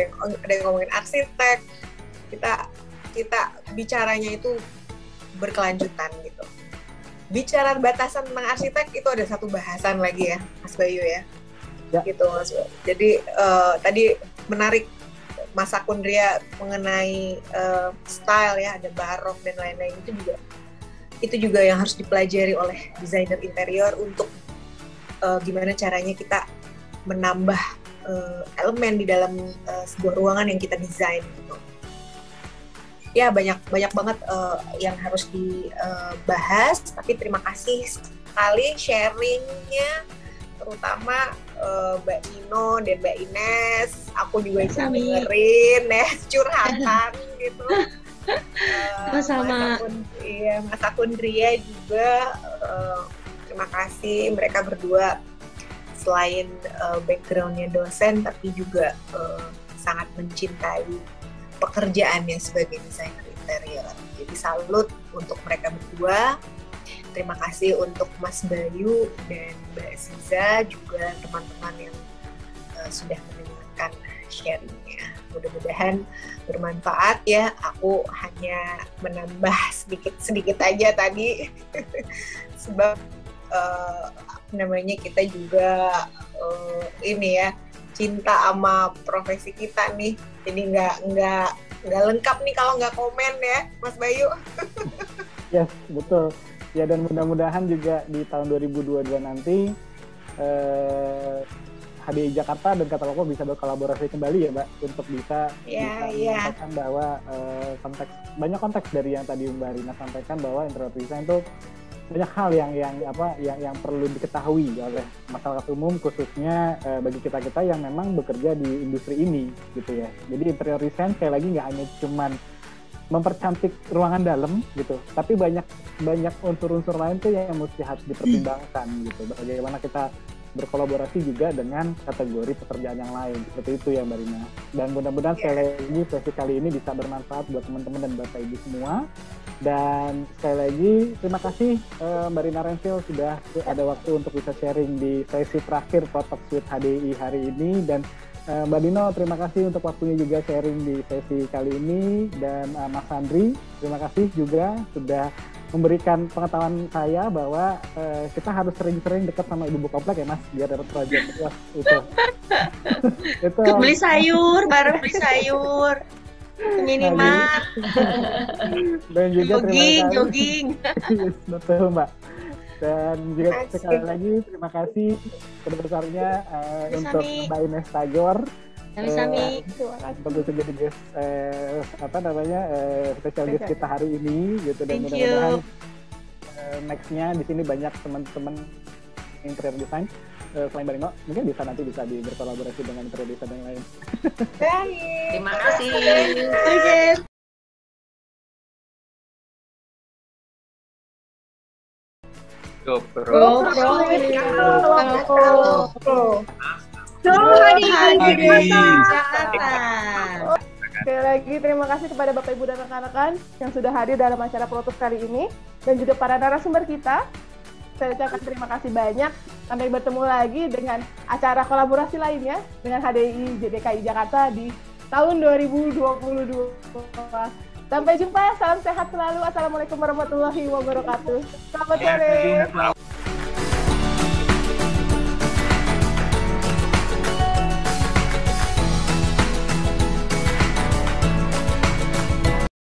yang ngomongin arsitek. Kita bicaranya itu berkelanjutan gitu. Bicara batasan tentang arsitek itu ada satu bahasan lagi ya, Mas Bayu ya. Gitu Mas Bayu. Jadi tadi menarik Mas Akundria mengenai style ya, ada barok dan lain-lain, itu juga yang harus dipelajari oleh desainer interior untuk gimana caranya kita menambah elemen di dalam sebuah ruangan yang kita desain gitu. Ya banyak banget yang harus dibahas, tapi terima kasih sekali sharingnya, terutama Mbak Nino dan Mbak Ines. Aku juga bisa dengerin ya curhatan gitu. Sama-sama. Mas Akundria juga, terima kasih, mereka berdua selain background-nya dosen tapi juga sangat mencintai pekerjaannya sebagai desainer interior. Jadi salut untuk mereka berdua. Terima kasih untuk Mas Bayu dan Mbak Siza, juga teman-teman yang sudah mendengarkan sharingnya. Mudah-mudahan bermanfaat ya. Aku hanya menambah sedikit aja tadi, sebab kita juga ini ya, cinta sama profesi kita nih. Jadi nggak lengkap nih kalau nggak komen ya, Mas Bayu. Yes, betul. Ya, dan mudah-mudahan juga di tahun 2022 nanti HDI Jakarta dan Kataloko bisa berkolaborasi kembali ya, Mbak, untuk bisa menyampaikan bahwa banyak konteks dari yang tadi Mbak Rina sampaikan, bahwa interior design itu banyak hal yang perlu diketahui oleh masyarakat umum, khususnya bagi kita yang memang bekerja di industri ini gitu ya. Jadi interior design sekali lagi nggak hanya cuman mempercantik ruangan dalam gitu, tapi banyak unsur-unsur lain tuh yang mesti harus dipertimbangkan gitu. Bagaimana kita berkolaborasi juga dengan kategori pekerjaan yang lain, seperti itu ya Mbak Rina. Dan mudah-mudahan sekali lagi sesi kali ini bisa bermanfaat buat teman-teman dan Bapak Ibu semua. Dan sekali lagi terima kasih Mbak Rina Rensil sudah ada waktu untuk bisa sharing di sesi terakhir Protok Suite HDI hari ini. Dan Mbak Dino, terima kasih untuk waktunya juga sharing di sesi kali ini. Dan Mas Andri, terima kasih juga sudah memberikan pengetahuan saya bahwa kita harus sering-sering dekat sama ibu komplek ya Mas, biar dapat proyek itu. Itu beli sayur, bareng beli sayur. Minimal. Dan juga jogging. Betul Mbak. Dan juga sekali lagi terima kasih sebesar-besarnya untuk Mbak Ines Tagor. Sami-sami. Bagus jadi guest special guest kita hari ini gitu. Dan mudah-mudahan nextnya di sini banyak teman-teman interior design selain Mbak Rino, mungkin nanti bisa berkolaborasi dengan interior design yang lain. Terima kasih. GoPro. Sekali lagi terima kasih kepada Bapak Ibu dan rekan-rekan yang sudah hadir dalam acara Protos kali ini, dan juga para narasumber kita. Saya ucapkan terima kasih banyak. Sampai bertemu lagi dengan acara kolaborasi lainnya dengan HDI DKI Jakarta di tahun 2022. Sampai jumpa, salam sehat selalu. Assalamualaikum warahmatullahi wabarakatuh. Selamat sore.